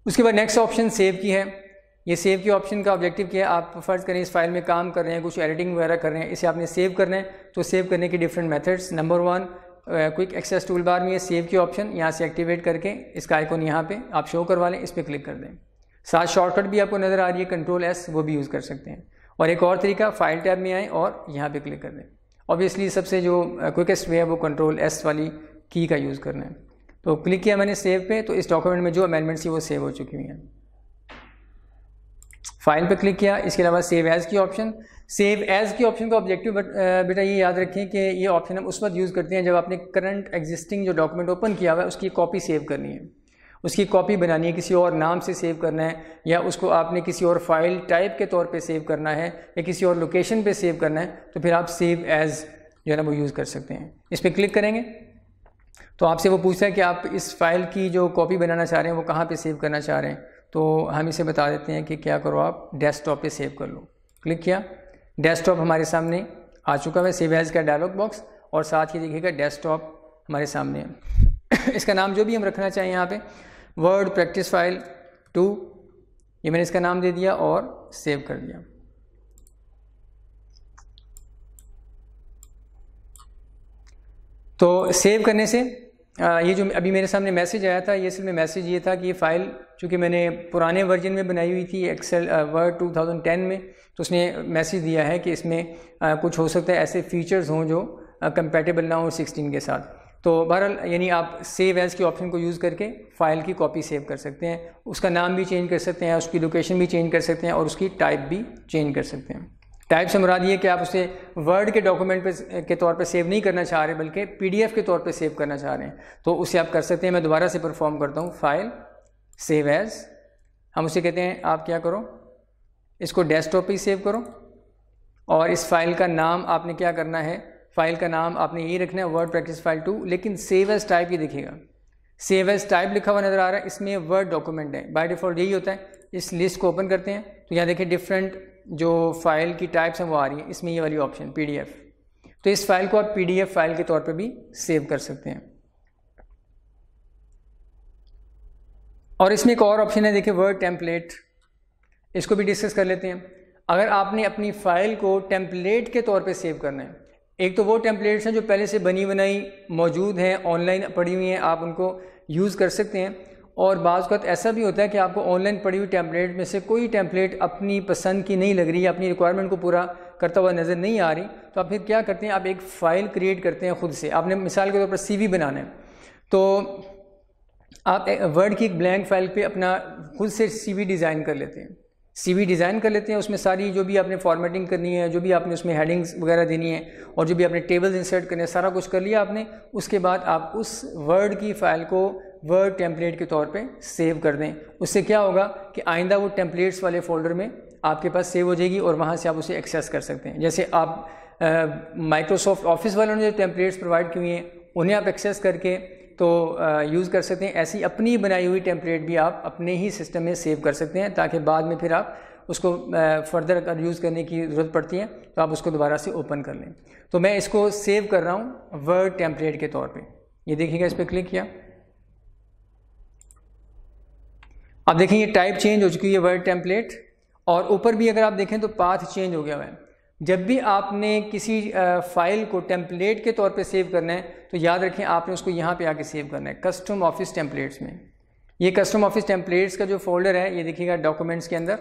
उसके बाद नेक्स्ट ऑप्शन सेव की है। ये सेव की ऑप्शन का ऑब्जेक्टिव क्या है, आप फ़र्ज़ करें इस फाइल में काम कर रहे हैं, कुछ एडिटिंग वगैरह कर रहे हैं, इसे आपने सेव करना है। तो सेव करने के different methods, number 1 quick access tool bar में ये सेव की ऑप्शन यहाँ से एक्टिवेट करके इसका आइकॉन यहाँ पे आप शो करवा लें, इस पर क्लिक कर दें। साथ शॉर्टकट भी आपको नज़र आ रही है Ctrl+S, वो भी यूज़ कर सकते हैं। और एक और तरीका, फाइल टैब में आएँ और यहाँ पे क्लिक कर दें। ऑब्वियसली सबसे जो क्विकेस्ट वे है वो Ctrl+S वाली की का यूज़ करना है। तो क्लिक किया मैंने सेव पे, तो इस डॉक्यूमेंट में जो अमेंडमेंट्स थी वो सेव हो चुकी हुई हैं। फाइल पे क्लिक किया। इसके अलावा सेव एज़ की ऑप्शन का ऑब्जेक्टिव बेटा ये याद रखें कि ये ऑप्शन हम उस वक्त यूज़ करते हैं जब आपने करंट एग्जिस्टिंग जो डॉक्यूमेंट ओपन किया हुआ है उसकी कॉपी सेव करनी है, उसकी कॉपी बनानी है, किसी और नाम से सेव करना है, या उसको आपने किसी और फाइल टाइप के तौर पे सेव करना है, या किसी और लोकेशन पे सेव करना है, तो फिर आप सेव एज़ जो है ना वो यूज़ कर सकते हैं। इस पर क्लिक करेंगे तो आपसे वो पूछता है कि आप इस फाइल की जो कॉपी बनाना चाह रहे हैं वो कहाँ पे सेव करना चाह रहे हैं। तो हम इसे बता देते हैं कि क्या करो, आप डेस्कटॉप पे सेव कर लो। क्लिक किया, डेस्कटॉप हमारे सामने आ चुका है, सेव एज का डायलॉग बॉक्स, और साथ ही देखिएगा डेस्कटॉप हमारे सामने है। इसका नाम जो भी हम रखना चाहें यहाँ पे, वर्ड प्रैक्टिस फाइल 2, ये मैंने इसका नाम दे दिया और सेव कर दिया। तो सेव करने से ये जो अभी मेरे सामने मैसेज आया था, ये असल में मैसेज ये था कि ये फ़ाइल चूँकि मैंने पुराने वर्जन में बनाई हुई थी एक्सेल वर्ड 2010 में, तो उसने मैसेज दिया है कि इसमें कुछ हो सकता है ऐसे फीचर्स हों जो कंपैटिबल ना हो 16 के साथ। तो बहरहाल यानी आप सेव एज़ के ऑप्शन को यूज़ करके फ़ाइल की कॉपी सेव कर सकते हैं, उसका नाम भी चेंज कर सकते हैं, उसकी लोकेशन भी चेंज कर सकते हैं और उसकी टाइप भी चेंज कर सकते हैं। टाइप से मुराद ये कि आप उसे वर्ड के डॉक्यूमेंट पे के तौर पे सेव नहीं करना चाह रहे बल्कि पीडीएफ के तौर पे सेव करना चाह रहे हैं, तो उसे आप कर सकते हैं। मैं दोबारा से परफॉर्म करता हूँ, फाइल सेव एज़, हम उसे कहते हैं आप क्या करो, इसको डेस्कटॉप पे सेव करो और इस फाइल का नाम आपने क्या करना है, फाइल का नाम आपने यही रखना है वर्ड प्रैक्टिस फाइल 2, लेकिन सेव एज़ टाइप ही दिखेगा, सेव एज़ टाइप लिखा हुआ नज़र आ रहा है, इसमें वर्ड डॉक्यूमेंट है, बाय डिफ़ॉल्ट यही होता है। इस लिस्ट को ओपन करते हैं तो यहाँ देखिए डिफरेंट जो फाइल की टाइप्स हैं वो आ रही है, इसमें ये वाली ऑप्शन पीडीएफ, तो इस फाइल को आप पीडीएफ फाइल के तौर पे भी सेव कर सकते हैं। और इसमें एक और ऑप्शन है देखिए वर्ड टेम्पलेट, इसको भी डिस्कस कर लेते हैं। अगर आपने अपनी फ़ाइल को टेम्पलेट के तौर पे सेव करना है, एक तो वो टेम्पलेट्स हैं जो पहले से बनी बनाई मौजूद हैं, ऑनलाइन पड़ी हुई हैं, आप उनको यूज़ कर सकते हैं, और बाज़ वक़्त ऐसा भी होता है कि आपको ऑनलाइन पड़ी हुई टेम्पलेट में से कोई टेम्पलेट अपनी पसंद की नहीं लग रही है, अपनी रिक्वायरमेंट को पूरा करता हुआ नज़र नहीं आ रही, तो आप फिर क्या करते हैं, आप एक फ़ाइल क्रिएट करते हैं खुद से। आपने मिसाल के तौर पर सीवी बनाना है, तो आप वर्ड की एक ब्लैंक फाइल पे अपना खुद से सीवी डिज़ाइन कर लेते हैं, सीवी डिज़ाइन कर लेते हैं, उसमें सारी जो भी आपने फॉर्मेटिंग करनी है, जो भी आपने उसमें हेडिंग्स वगैरह देनी है और जो भी आपने टेबल्स इंसर्ट करने हैं, सारा कुछ कर लिया आपने। उसके बाद आप उस वर्ड की फ़ाइल को वर्ड टेम्पलेट के तौर पे सेव कर दें। उससे क्या होगा कि आइंदा वो टेम्पलेट्स वाले फ़ोल्डर में आपके पास सेव हो जाएगी और वहाँ से आप उसे एक्सेस कर सकते हैं। जैसे आप माइक्रोसॉफ्ट ऑफिस वालों ने जो टेम्पलेट्स प्रोवाइड की हुई हैं उन्हें आप एक्सेस करके तो यूज़ कर सकते हैं, ऐसी अपनी बनाई हुई टेम्पलेट भी आप अपने ही सिस्टम में सेव कर सकते हैं, ताकि बाद में फिर आप उसको फर्दर अगर यूज़ करने की ज़रूरत पड़ती है तो आप उसको दोबारा से ओपन कर लें। तो मैं इसको सेव कर रहा हूँ वर्ड टेम्पलेट के तौर पे, ये देखिएगा, इस पर क्लिक किया, अब देखें ये टाइप चेंज हो चुकी है वर्ड टेम्पलेट, और ऊपर भी अगर आप देखें तो पाथ चेंज हो गया है। जब भी आपने किसी फ़ाइल को टेम्पलेट के तौर पे सेव करना है तो याद रखें आपने उसको यहाँ पे आके सेव करना है कस्टम ऑफिस टेम्पलेट्स में। ये कस्टम ऑफिस टेम्पलेट्स का जो फोल्डर है ये देखिएगा डॉक्यूमेंट्स के अंदर,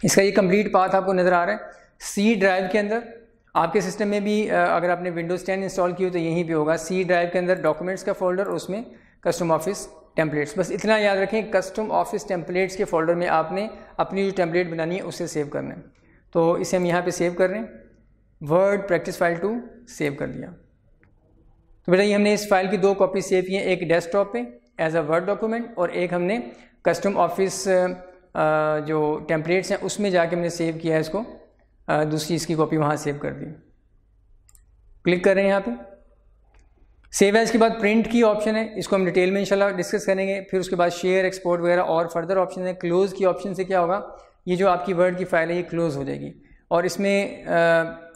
इसका ये कंप्लीट पाथ आपको नज़र आ रहा है। सी ड्राइव के अंदर आपके सिस्टम में भी अगर आपने विंडोज़ 10 इंस्टॉल की हो तो यहीं पे होगा, सी ड्राइव के अंदर डॉक्यूमेंट्स का फोल्डर, उसमें कस्टम ऑफिस टेम्पलेट्स। बस इतना याद रखें, कस्टम ऑफिस टेम्पलेट्स के फोल्डर में आपने अपनी जो टेम्पलेट बनानी है उसे सेव करना है। तो इसे हम यहाँ पे सेव कर रहे हैं, वर्ड प्रैक्टिस फाइल 2 सेव कर दिया। तो बेटा ये हमने इस फाइल की 2 कॉपी सेव की हैं, एक डेस्कटॉप पे एज अ वर्ड डॉक्यूमेंट और एक हमने कस्टम ऑफिस जो टेम्पलेट्स हैं उसमें जाके हमने सेव किया है इसको, दूसरी इसकी कॉपी वहाँ सेव कर दी। क्लिक कर रहे हैं यहाँ पे, सेव एज के बाद प्रिंट की ऑप्शन है, इसको हम डिटेल में इंशाल्लाह डिस्कस करेंगे। फिर उसके बाद शेयर, एक्सपोर्ट वगैरह और फर्दर ऑप्शन है। क्लोज़ की ऑप्शन से क्या होगा, ये जो आपकी वर्ड की फ़ाइल है ये क्लोज़ हो जाएगी। और इसमें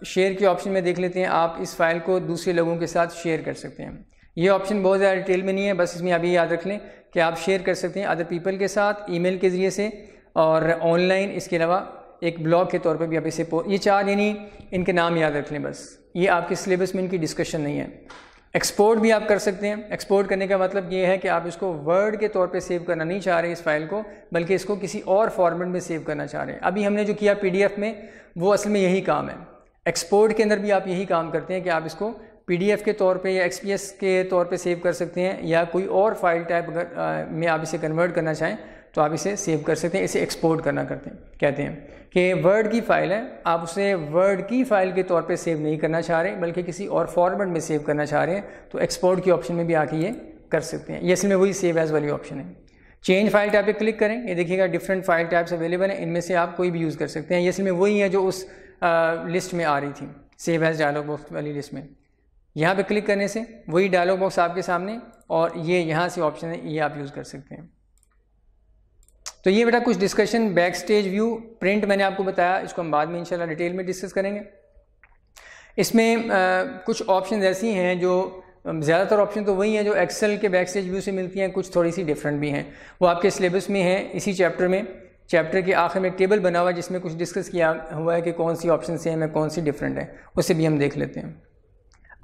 शेयर की ऑप्शन में देख लेते हैं, आप इस फाइल को दूसरे लोगों के साथ शेयर कर सकते हैं। ये ऑप्शन बहुत ज़्यादा डिटेल में नहीं है, बस इसमें अभी याद रख लें कि आप शेयर कर सकते हैं अदर पीपल के साथ ईमेल के ज़रिए से और ऑनलाइन। इसके अलावा एक ब्लॉग के तौर पर भी आप इसे ये 4 यानी इनके नाम याद रख लें, बस ये आपके सिलेबस में इनकी डिस्कशन नहीं है। एक्सपोर्ट भी आप कर सकते हैं। एक्सपोर्ट करने का मतलब ये है कि आप इसको वर्ड के तौर पे सेव करना नहीं चाह रहे इस फाइल को, बल्कि इसको किसी और फॉर्मेट में सेव करना चाह रहे हैं। अभी हमने जो किया पीडीएफ में वो असल में यही काम है। एक्सपोर्ट के अंदर भी आप यही काम करते हैं कि आप इसको पीडीएफ के तौर पे या एक्सपीएस के तौर पे सेव कर सकते हैं, या कोई और फाइल टाइप अगर में आप इसे कन्वर्ट करना चाहें तो आप इसे सेव कर सकते हैं। इसे एक्सपोर्ट करना कहते हैं कि वर्ड की फ़ाइल है, आप उसे वर्ड की फ़ाइल के तौर पे सेव नहीं करना चाह रहे बल्कि किसी और फॉर्मेट में सेव करना चाह रहे हैं, तो एक्सपोर्ट की ऑप्शन में भी आके ये कर सकते हैं। ये इसमें वही सेव एज़ वाली ऑप्शन है। चेंज फाइल टाइप पे क्लिक करें, ये देखिएगा डिफरेंट फाइल टाइप्स अवेलेबल हैं, इनमें से आप कोई भी यूज़ कर सकते हैं। ये इसमें वही है जो उस लिस्ट में आ रही थी, सेव एज़ डायलॉग बॉक्स वाली लिस्ट में। यहाँ पे क्लिक करने से वही डायलॉग बॉक्स आपके सामने, और ये यहाँ से ऑप्शन है, ये आप यूज़ कर सकते हैं। तो ये बेटा कुछ discussion back stage view, print मैंने आपको बताया, इसको हम बाद में इंशाल्लाह डिटेल में डिस्कस करेंगे। इसमें कुछ ऑप्शन ऐसी हैं जो ज़्यादातर ऑप्शन तो वही हैं जो एक्सेल के बैक स्टेज व्यू से मिलती हैं, कुछ थोड़ी सी डिफरेंट भी हैं, वो आपके सिलेबस में है। इसी चैप्टर में, चैप्टर के आखिर में एक टेबल बना हुआ है जिसमें कुछ डिस्कस किया हुआ है कि कौन सी ऑप्शन से हैं, कौन सी डिफरेंट है, उसे भी हम देख लेते हैं।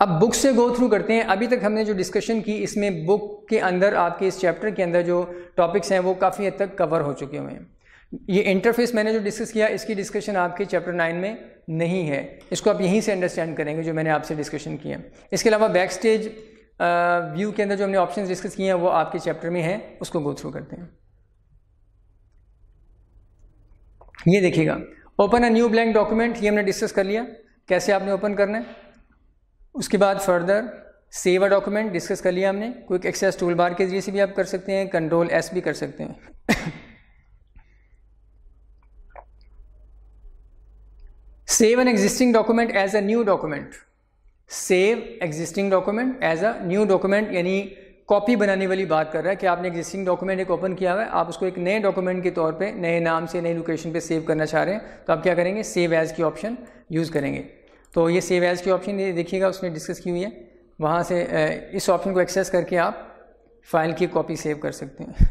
अब बुक से गो थ्रू करते हैं। अभी तक हमने जो डिस्कशन की इसमें बुक के अंदर आपके इस चैप्टर के अंदर जो टॉपिक्स हैं वो काफ़ी हद तक कवर हो चुके हुए हैं। ये इंटरफेस मैंने जो डिस्कस किया इसकी डिस्कशन आपके चैप्टर 9 में नहीं है, इसको आप यहीं से अंडरस्टैंड करेंगे जो मैंने आपसे डिस्कशन किया। इसके अलावा बैक स्टेज व्यू के अंदर जो हमने ऑप्शंस डिस्कस किए हैं वो आपके चैप्टर में है, उसको गो थ्रू करते हैं। ये देखिएगा, open a new blank document, ये हमने डिस्कस कर लिया कैसे आपने ओपन करना है। उसके बाद further save a document discuss कर लिया हमने, क्विक एक्सेस टूल बार के जरिए से भी आप कर सकते हैं, कंट्रोल एस भी कर सकते हैं। Save an existing document as a new document, save existing document as a new document, यानी कॉपी बनाने वाली बात कर रहा है कि आपने एग्जिस्टिंग डॉक्यूमेंट एक ओपन किया हुआ है, आप उसको एक नए डॉक्यूमेंट के तौर पे नए नाम से नई लोकेशन पे सेव करना चाह रहे हैं, तो आप क्या करेंगे, सेव एज की ऑप्शन यूज़ करेंगे। तो ये सेव एज की ऑप्शन ये देखिएगा उसने डिस्कस की हुई है, वहाँ से इस ऑप्शन को एक्सेस करके आप फाइल की कॉपी सेव कर सकते हैं।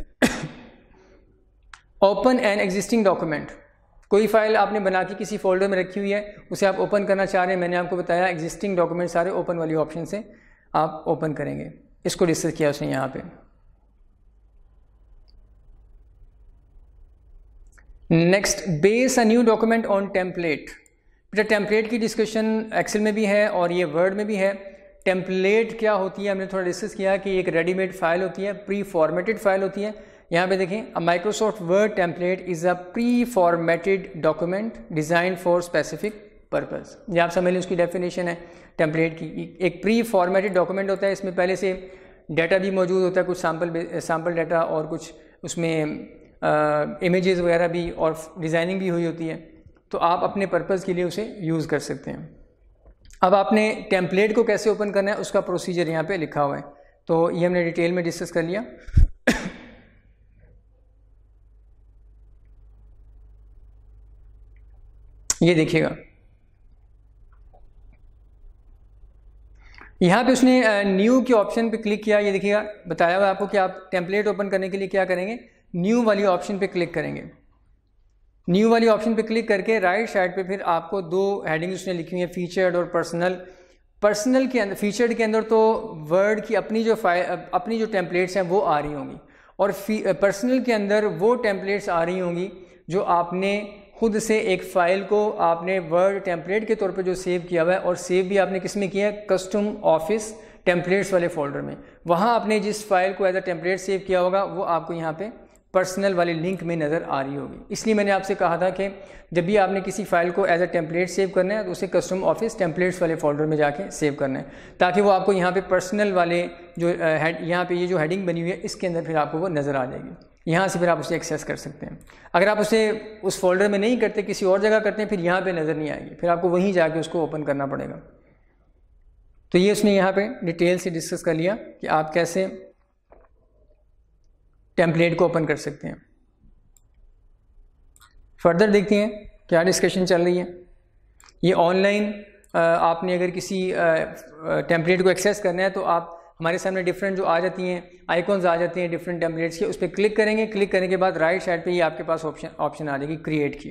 ओपन एन एग्जिस्टिंग डॉक्यूमेंट, कोई फाइल आपने बना के किसी फोल्डर में रखी हुई है, उसे आप ओपन करना चाह रहे हैं, मैंने आपको बताया एग्जिस्टिंग डॉक्यूमेंट सारे ओपन वाली ऑप्शन से आप ओपन करेंगे, इसको डिस्कस किया उसने यहाँ पे। Next, base a new document on template. बेटा टेम्पलेट की डिस्कशन एक्सेल में भी है और ये वर्ड में भी है। टेम्पलेट क्या होती है हमने थोड़ा डिस्कस किया कि एक रेडीमेड फाइल होती है, प्री फॉर्मेटेड फाइल होती है। यहाँ पे देखें, a Microsoft word template is a preformatted document design for specific purpose. ये आप समझ लें उसकी डेफिनेशन है टेम्पलेट की। एक प्री फॉर्मेटेड डॉक्यूमेंट होता है, इसमें पहले से डाटा भी मौजूद होता है, कुछ सैम्पल डाटा और कुछ उसमें इमेजेस वगैरह भी और डिज़ाइनिंग भी हुई होती है, तो आप अपने पर्पज़ के लिए उसे यूज़ कर सकते हैं। अब आपने टेम्पलेट को कैसे ओपन करना है उसका प्रोसीजर यहाँ पे लिखा हुआ है, तो ये हमने डिटेल में डिस्कस कर लिया। ये देखिएगा, यहाँ पे उसने न्यू के ऑप्शन पे क्लिक किया। ये देखिएगा बताया हुआ आपको कि आप टेम्पलेट ओपन करने के लिए क्या करेंगे, न्यू वाली ऑप्शन पे क्लिक करेंगे। न्यू वाली ऑप्शन पे क्लिक करके राइट साइड पे फिर आपको दो हेडिंग्स उसने लिखी हुई है, फीचर्ड और पर्सनल। पर्सनल के अंदर, फीचर्ड के अंदर तो वर्ड की अपनी जो टेम्पलेट्स हैं वो आ रही होंगी, और पर्सनल के अंदर वो टेम्पलेट्स आ रही होंगी जो आपने खुद से एक फ़ाइल को आपने वर्ड टेम्पलेट के तौर पे जो सेव किया हुआ है, और सेव भी आपने किस में किया है, कस्टम ऑफिस टेम्पलेट्स वाले फोल्डर में। वहाँ आपने जिस फाइल को एज अ टेम्पलेट सेव किया होगा वो आपको यहाँ पे पर्सनल वाले लिंक में नज़र आ रही होगी। इसलिए मैंने आपसे कहा था कि जब भी आपने किसी फाइल को एज अ टेम्पलेट सेव करना है तो उसे कस्टम ऑफिस टेम्पलेट्स वाले फोल्डर में जाके सेव करना है, ताकि वो आपको यहाँ पे पर्सनल वाले जो यहाँ पे ये जो हेडिंग बनी हुई है इसके अंदर फिर आपको वो नज़र आ जाएगी। यहाँ से फिर आप उसे एक्सेस कर सकते हैं। अगर आप उसे उस फोल्डर में नहीं करते, किसी और जगह करते हैं, फिर यहाँ पर नज़र नहीं आएगी, फिर आपको वहीं जाके उसको ओपन करना पड़ेगा। तो ये उसने यहाँ पर डिटेल से डिस्कस कर लिया कि आप कैसे टेम्पलेट को ओपन कर सकते हैं। फर्दर देखते हैं क्या डिस्कशन चल रही है। ये ऑनलाइन आपने अगर किसी टेम्पलेट को एक्सेस करना है तो आप हमारे सामने डिफरेंट जो आ जाती हैं आइकॉन्स आ जाती हैं डिफरेंट टेम्पलेट्स के, उस पर क्लिक करेंगे। क्लिक करने के बाद राइट साइड पे ये आपके पास ऑप्शन आ जाएगी क्रिएट की।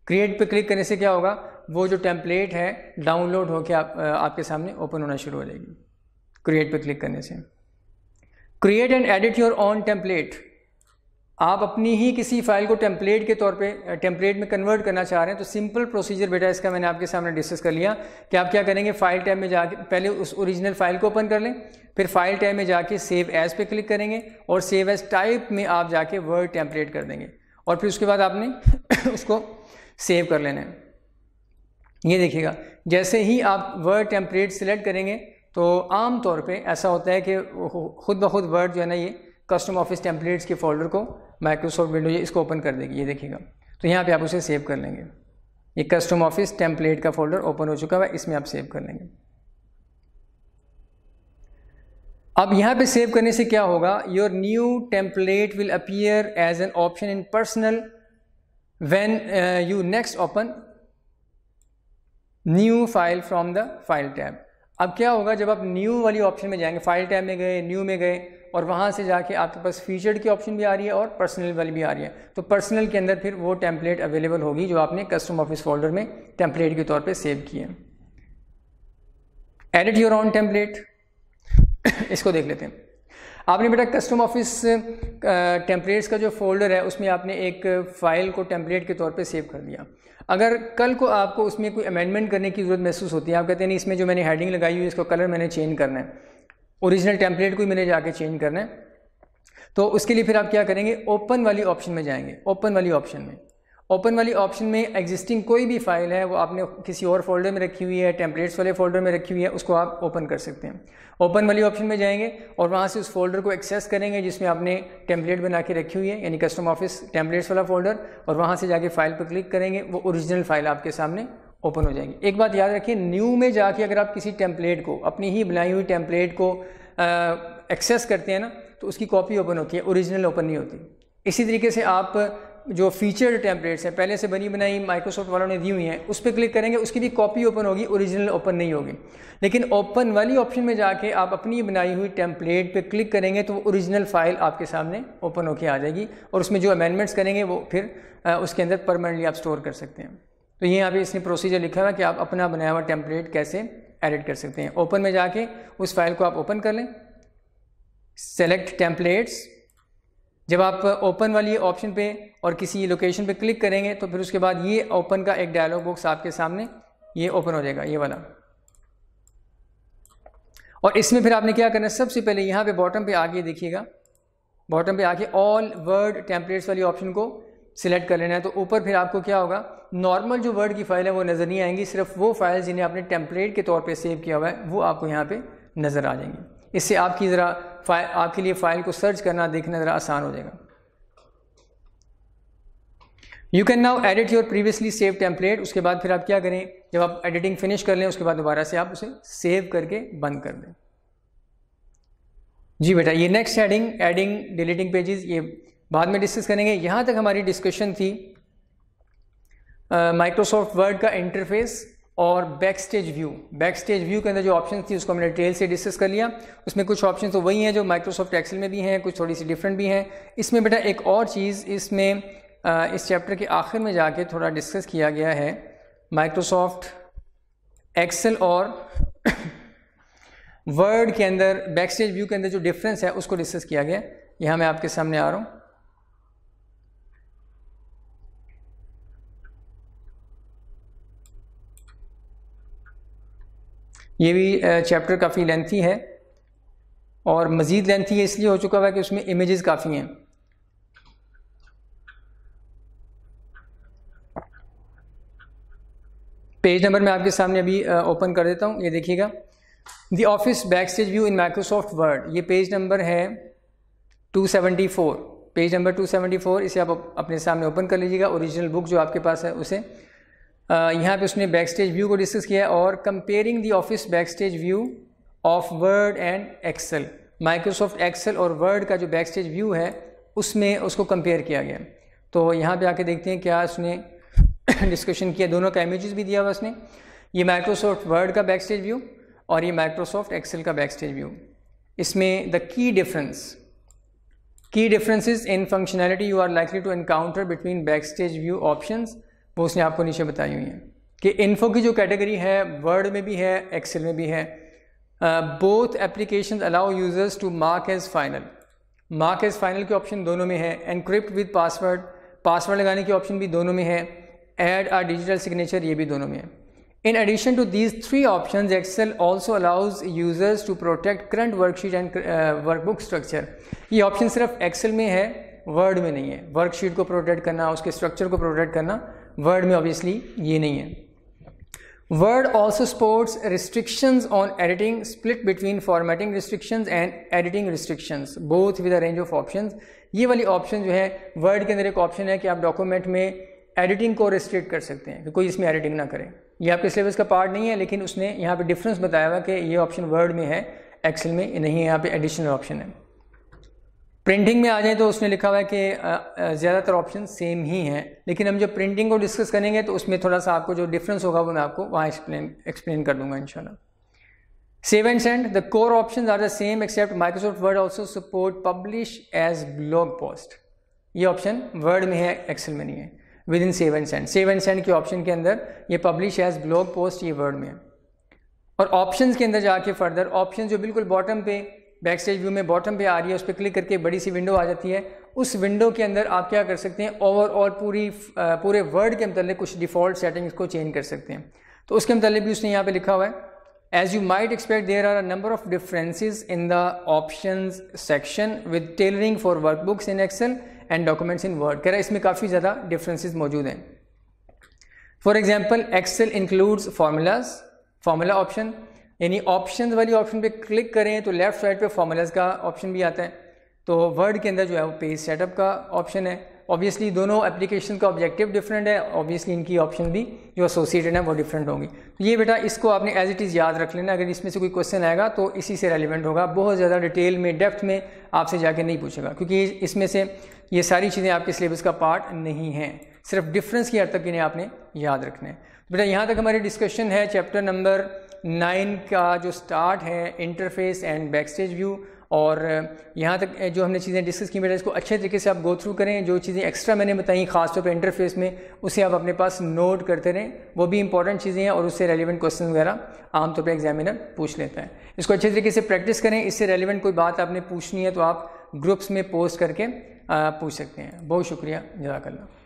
क्रिएट पे क्लिक करने से क्या होगा, वो जो टेम्पलेट है डाउनलोड होकर आपके सामने ओपन होना शुरू हो जाएगी क्रिएट पे क्लिक करने से। Create and edit your on template, आप अपनी ही किसी फाइल को टेम्पलेट के तौर पे टेम्पलेट में कन्वर्ट करना चाह रहे हैं तो सिंपल प्रोसीजर बेटा इसका मैंने आपके सामने डिस्कस कर लिया कि आप क्या करेंगे, फाइल टैब में जाके पहले उस ओरिजिनल फाइल को ओपन कर लें, फिर फाइल टैब में जाके सेव एज पे क्लिक करेंगे और सेव एज टाइप में आप जाके वर्ड टेम्पलेट कर देंगे और फिर उसके बाद आपने उसको सेव कर लेना है। ये देखिएगा जैसे ही आप वर्ड टेम्पलेट सिलेक्ट करेंगे तो आम तौर पे ऐसा होता है कि खुद ब खुद वर्ड जो है ना ये कस्टम ऑफिस टेम्पलेट्स के फोल्डर को माइक्रोसॉफ्ट विंडो ये इसको ओपन कर देगी। ये देखिएगा, तो यहाँ पे आप उसे सेव कर लेंगे। ये कस्टम ऑफिस टेम्पलेट का फोल्डर ओपन हो चुका है, इसमें आप सेव कर लेंगे। अब यहाँ पे सेव करने से क्या होगा, your new template will appear as an option in personal when you next open new file from the file tab. अब क्या होगा, जब आप न्यू वाली ऑप्शन में जाएंगे, फाइल टैब में गए, न्यू में गए, और वहाँ से जाके आपके पास फीचर्ड की ऑप्शन भी आ रही है और पर्सनल वाली भी आ रही है, तो पर्सनल के अंदर फिर वो टेम्पलेट अवेलेबल होगी जो आपने कस्टम ऑफिस फोल्डर में टेम्पलेट के तौर पे सेव की है। एडिट योर ओन टेम्पलेट, इसको देख लेते हैं। आपने बेटा कस्टम ऑफिस टेम्पलेट्स का जो फोल्डर है उसमें आपने एक फ़ाइल को टेम्पलेट के तौर पे सेव कर दिया। अगर कल को आपको उसमें कोई अमेंडमेंट करने की ज़रूरत महसूस होती है, आप कहते हैं नहीं इसमें जो मैंने हेडिंग लगाई हुई है इसको कलर मैंने चेंज करना है, ओरिजिनल टेम्पलेट को ही मैंने जाके चेंज करना है, तो उसके लिए फिर आप क्या करेंगे, ओपन वाली ऑप्शन में जाएंगे। ओपन वाली ऑप्शन में एग्जिस्टिंग कोई भी फाइल है वो आपने किसी और फोल्डर में रखी हुई है, टेम्पलेट्स वाले फोल्डर में रखी हुई है, उसको आप ओपन कर सकते हैं। ओपन वाली ऑप्शन में जाएंगे और वहाँ से उस फोल्डर को एक्सेस करेंगे जिसमें आपने टेम्पलेट बना के रखी हुई है, यानी कस्टम ऑफिस टेम्पलेट्स वाला फोल्डर, और वहाँ से जाके फाइल पर क्लिक करेंगे, वो ओरिजिनल फाइल आपके सामने ओपन हो जाएगी। एक बात याद रखिए, न्यू में जाके अगर आप किसी टेम्पलेट को, अपनी ही बनाई हुई टेम्पलेट को एक्सेस करते हैं ना, तो उसकी कॉपी ओपन होती है, ओरिजिनल ओपन नहीं होती। इसी तरीके से आप जो फीचर्ड टेम्पलेट्स हैं, पहले से बनी बनाई माइक्रोसॉफ्ट वालों ने दी हुई हैं, उस पर क्लिक करेंगे, उसकी भी कॉपी ओपन होगी, ओरिजिनल ओपन नहीं होगी। लेकिन ओपन वाली ऑप्शन में जाके आप अपनी बनाई हुई टेम्पलेट पे क्लिक करेंगे तो वो ओरिजिनल फाइल आपके सामने ओपन होके आ जाएगी, और उसमें जो अमेंडमेंट्स करेंगे वो फिर उसके अंदर परमानेंटली आप स्टोर कर सकते हैं। तो ये यहाँ पे इसने प्रोसीजर लिखा हुआ है कि आप अपना बनाया हुआ टेम्पलेट कैसे एडिट कर सकते हैं। ओपन में जाके उस फाइल को आप ओपन कर लें, सेलेक्ट टेम्पलेट्स। जब आप ओपन वाली ऑप्शन पे और किसी लोकेशन पे क्लिक करेंगे तो फिर उसके बाद ये ओपन का एक डायलॉग बॉक्स आपके सामने ये ओपन हो जाएगा, ये वाला। और इसमें फिर आपने क्या करना है, सबसे पहले यहाँ पे बॉटम पे आके देखिएगा, बॉटम पे आके ऑल वर्ड टेम्पलेट्स वाली ऑप्शन को सिलेक्ट कर लेना है। तो ऊपर फिर आपको क्या होगा, नॉर्मल जो वर्ड की फाइल है वो नज़र नहीं आएंगी, सिर्फ वो फाइल जिन्हें आपने टेम्पलेट के तौर पे सेव किया हुआ है वो आपको यहाँ पे नज़र आ जाएंगी। इससे आपकी ज़रा आपके लिए फ़ाइल को सर्च करना, देखना ज़रा आसान हो जाएगा। You can now edit your previously save template. उसके बाद फिर आप क्या करें, जब आप एडिटिंग फिनिश कर लें उसके बाद दोबारा से आप उसे सेव करके बंद कर दें। जी बेटा, ये next heading adding deleting pages, ये बाद में डिस्कस करेंगे। यहाँ तक हमारी डिस्कशन थी माइक्रोसॉफ्ट वर्ड का इंटरफेस और बैकस्टेज व्यू। बैकस्टेज व्यू के अंदर जो ऑप्शन थी उसको हमने डिटेल से डिस्कस कर लिया। उसमें कुछ ऑप्शन तो वही हैं जो माइक्रोसॉफ्ट एक्सेल में भी हैं, कुछ थोड़ी सी डिफरेंट भी हैं। इसमें बेटा एक और चीज़ इसमें इस चैप्टर के आखिर में जाके थोड़ा डिस्कस किया गया है, माइक्रोसॉफ्ट एक्सेल और वर्ड के अंदर बैकस्टेज व्यू के अंदर जो डिफरेंस है उसको डिस्कस किया गया। यहाँ मैं आपके सामने आ रहा हूँ। ये भी चैप्टर काफ़ी लेंथी है और मज़ीद लेंथी है इसलिए हो चुका हुआ है कि उसमें इमेजेस काफ़ी हैं। पेज नंबर मैं आपके सामने अभी ओपन कर देता हूँ, ये देखिएगा, the office backstage view in Microsoft word. ये पेज नंबर है 274, पेज नंबर 274। इसे आप अपने सामने ओपन कर लीजिएगा, ओरिजिनल बुक जो आपके पास है उसे। यहाँ पे उसने बैकस्टेज व्यू को डिस्कस किया है और comparing the office backstage view of Word and Excel. Microsoft Excel और वर्ड का जो बैकस्टेज व्यू है उसमें उसको कंपेयर किया गया। तो यहाँ पे आके देखते हैं क्या उसने डिस्कशन किया, दोनों का इमेजेस भी दिया हुआ उसने। ये माइक्रोसॉफ्ट वर्ड का बैकस्टेज व्यू और ये माइक्रोसॉफ्ट एक्सेल का बैकस्टेज व्यू। इसमें the key differences in functionality you are likely to encounter between backstage view options, वो उसने आपको नीचे बताई हुई है कि इन्फो की जो कैटेगरी है वर्ड में भी है एक्सेल में भी है। Both applications allow users to mark as final, mark as final के ऑप्शन दोनों में है। एनक्रिप्ट विद पासवर्ड, पासवर्ड लगाने की ऑप्शन भी दोनों में है। ऐड अ डिजिटल सिग्नेचर, ये भी दोनों में है। In addition to these 3 options Excel also allows users to protect current worksheet and workbook structure. ये ऑप्शन सिर्फ एक्सेल में है, वर्ड में नहीं है। वर्कशीट को प्रोटेक्ट करना, उसके स्ट्रक्चर को प्रोटेक्ट करना वर्ड में ऑब्वियसली ये नहीं है। Word also supports restrictions on editing, split between formatting restrictions and editing restrictions, both with a range of options. ये वाली ऑप्शन जो है वर्ड के अंदर एक ऑप्शन है कि आप डॉक्यूमेंट में एडिटिंग को रिस्ट्रिक्ट कर सकते हैं कि कोई इसमें एडिटिंग ना करे। ये आपके सिलेबस का पार्ट नहीं है, लेकिन उसने यहाँ पे डिफरेंस बताया हुआ कि ये ऑप्शन वर्ड में है, एक्सेल में नहीं है, यहाँ पे एडिशनल ऑप्शन है। प्रिंटिंग में आ जाए तो उसने लिखा हुआ है कि ज़्यादातर ऑप्शन सेम ही हैं, लेकिन हम जब प्रिंटिंग को डिस्कस करेंगे तो उसमें थोड़ा सा आपको जो डिफरेंस होगा वो मैं आपको वहाँ एक्सप्लेन कर दूंगा इंशाल्लाह। Save and send, the core options are the same except Microsoft Word also support publish as blog post. ये ऑप्शन वर्ड में है, एक्सेल में नहीं है। Within save and send, save and send के ऑप्शन के अंदर ये पब्लिश एज ब्लॉग पोस्ट ये वर्ड में है। और ऑप्शंस के अंदर जाके फर्दर ऑप्शन जो बिल्कुल बॉटम पे बैक स्टेज व्यू में बॉटम पे आ रही है, उस पर क्लिक करके बड़ी सी विंडो आ जाती है। उस विंडो के अंदर आप क्या कर सकते हैं, ओवरऑल पूरे वर्ड के मतलब कुछ डिफ़ॉल्ट सेटिंग्स को चेंज कर सकते हैं। तो उसके मतलब भी उसने यहाँ पे लिखा हुआ है, as you might expect there are a number of differences in the options section with tailoring for workbooks in Excel and documents in Word. कह रहा है इसमें काफ़ी ज़्यादा डिफरेंसेस मौजूद हैं। For example Excel includes formulas, formula option, यानी option वाली ऑप्शन पे क्लिक करें तो लेफ्ट साइड पे फार्मूलाज का ऑप्शन भी आता है। तो वर्ड के अंदर जो है वो पेज सेटअप का ऑप्शन है। ऑब्वियसली दोनों एप्लीकेशन का ऑब्जेक्टिव डिफरेंट है, ऑब्वियसली इनकी ऑप्शन भी जो एसोसिएटेड है वो डिफरेंट होंगी। तो ये बेटा इसको आपने एज इट इज़ याद रख लेना, अगर इसमें से कोई क्वेश्चन आएगा तो इसी से रेलिवेंट होगा, बहुत ज़्यादा डिटेल में डेप्थ में आपसे जाके नहीं पूछेगा, क्योंकि इसमें से ये सारी चीज़ें आपके सिलेबस का पार्ट नहीं हैं, सिर्फ डिफरेंस की हद तक इन्हें आपने याद रखना है। बेटा यहाँ तक हमारी डिस्कशन है चैप्टर नंबर 9 का जो स्टार्ट है, इंटरफेस एंड बैकस्टेज व्यू। और यहाँ तक जो हमने चीज़ें डिस्कस की बेटा इसको अच्छे तरीके से आप गो थ्रू करें। जो चीज़ें एक्स्ट्रा मैंने बताई खासतौर पे इंटरफेस में, उसे आप अपने पास नोट करते रहें, वो भी इंपॉर्टेंट चीज़ें हैं और उससे रेलिवेंट क्वेश्चन वगैरह आमतौर पे एग्जामिनर पूछ लेता है। इसको अच्छे तरीके से प्रैक्टिस करें, इससे रेलिवेंट कोई बात आपने पूछनी है तो आप ग्रुप्स में पोस्ट करके पूछ सकते हैं। बहुत शुक्रिया, जज़ाकल्लाह।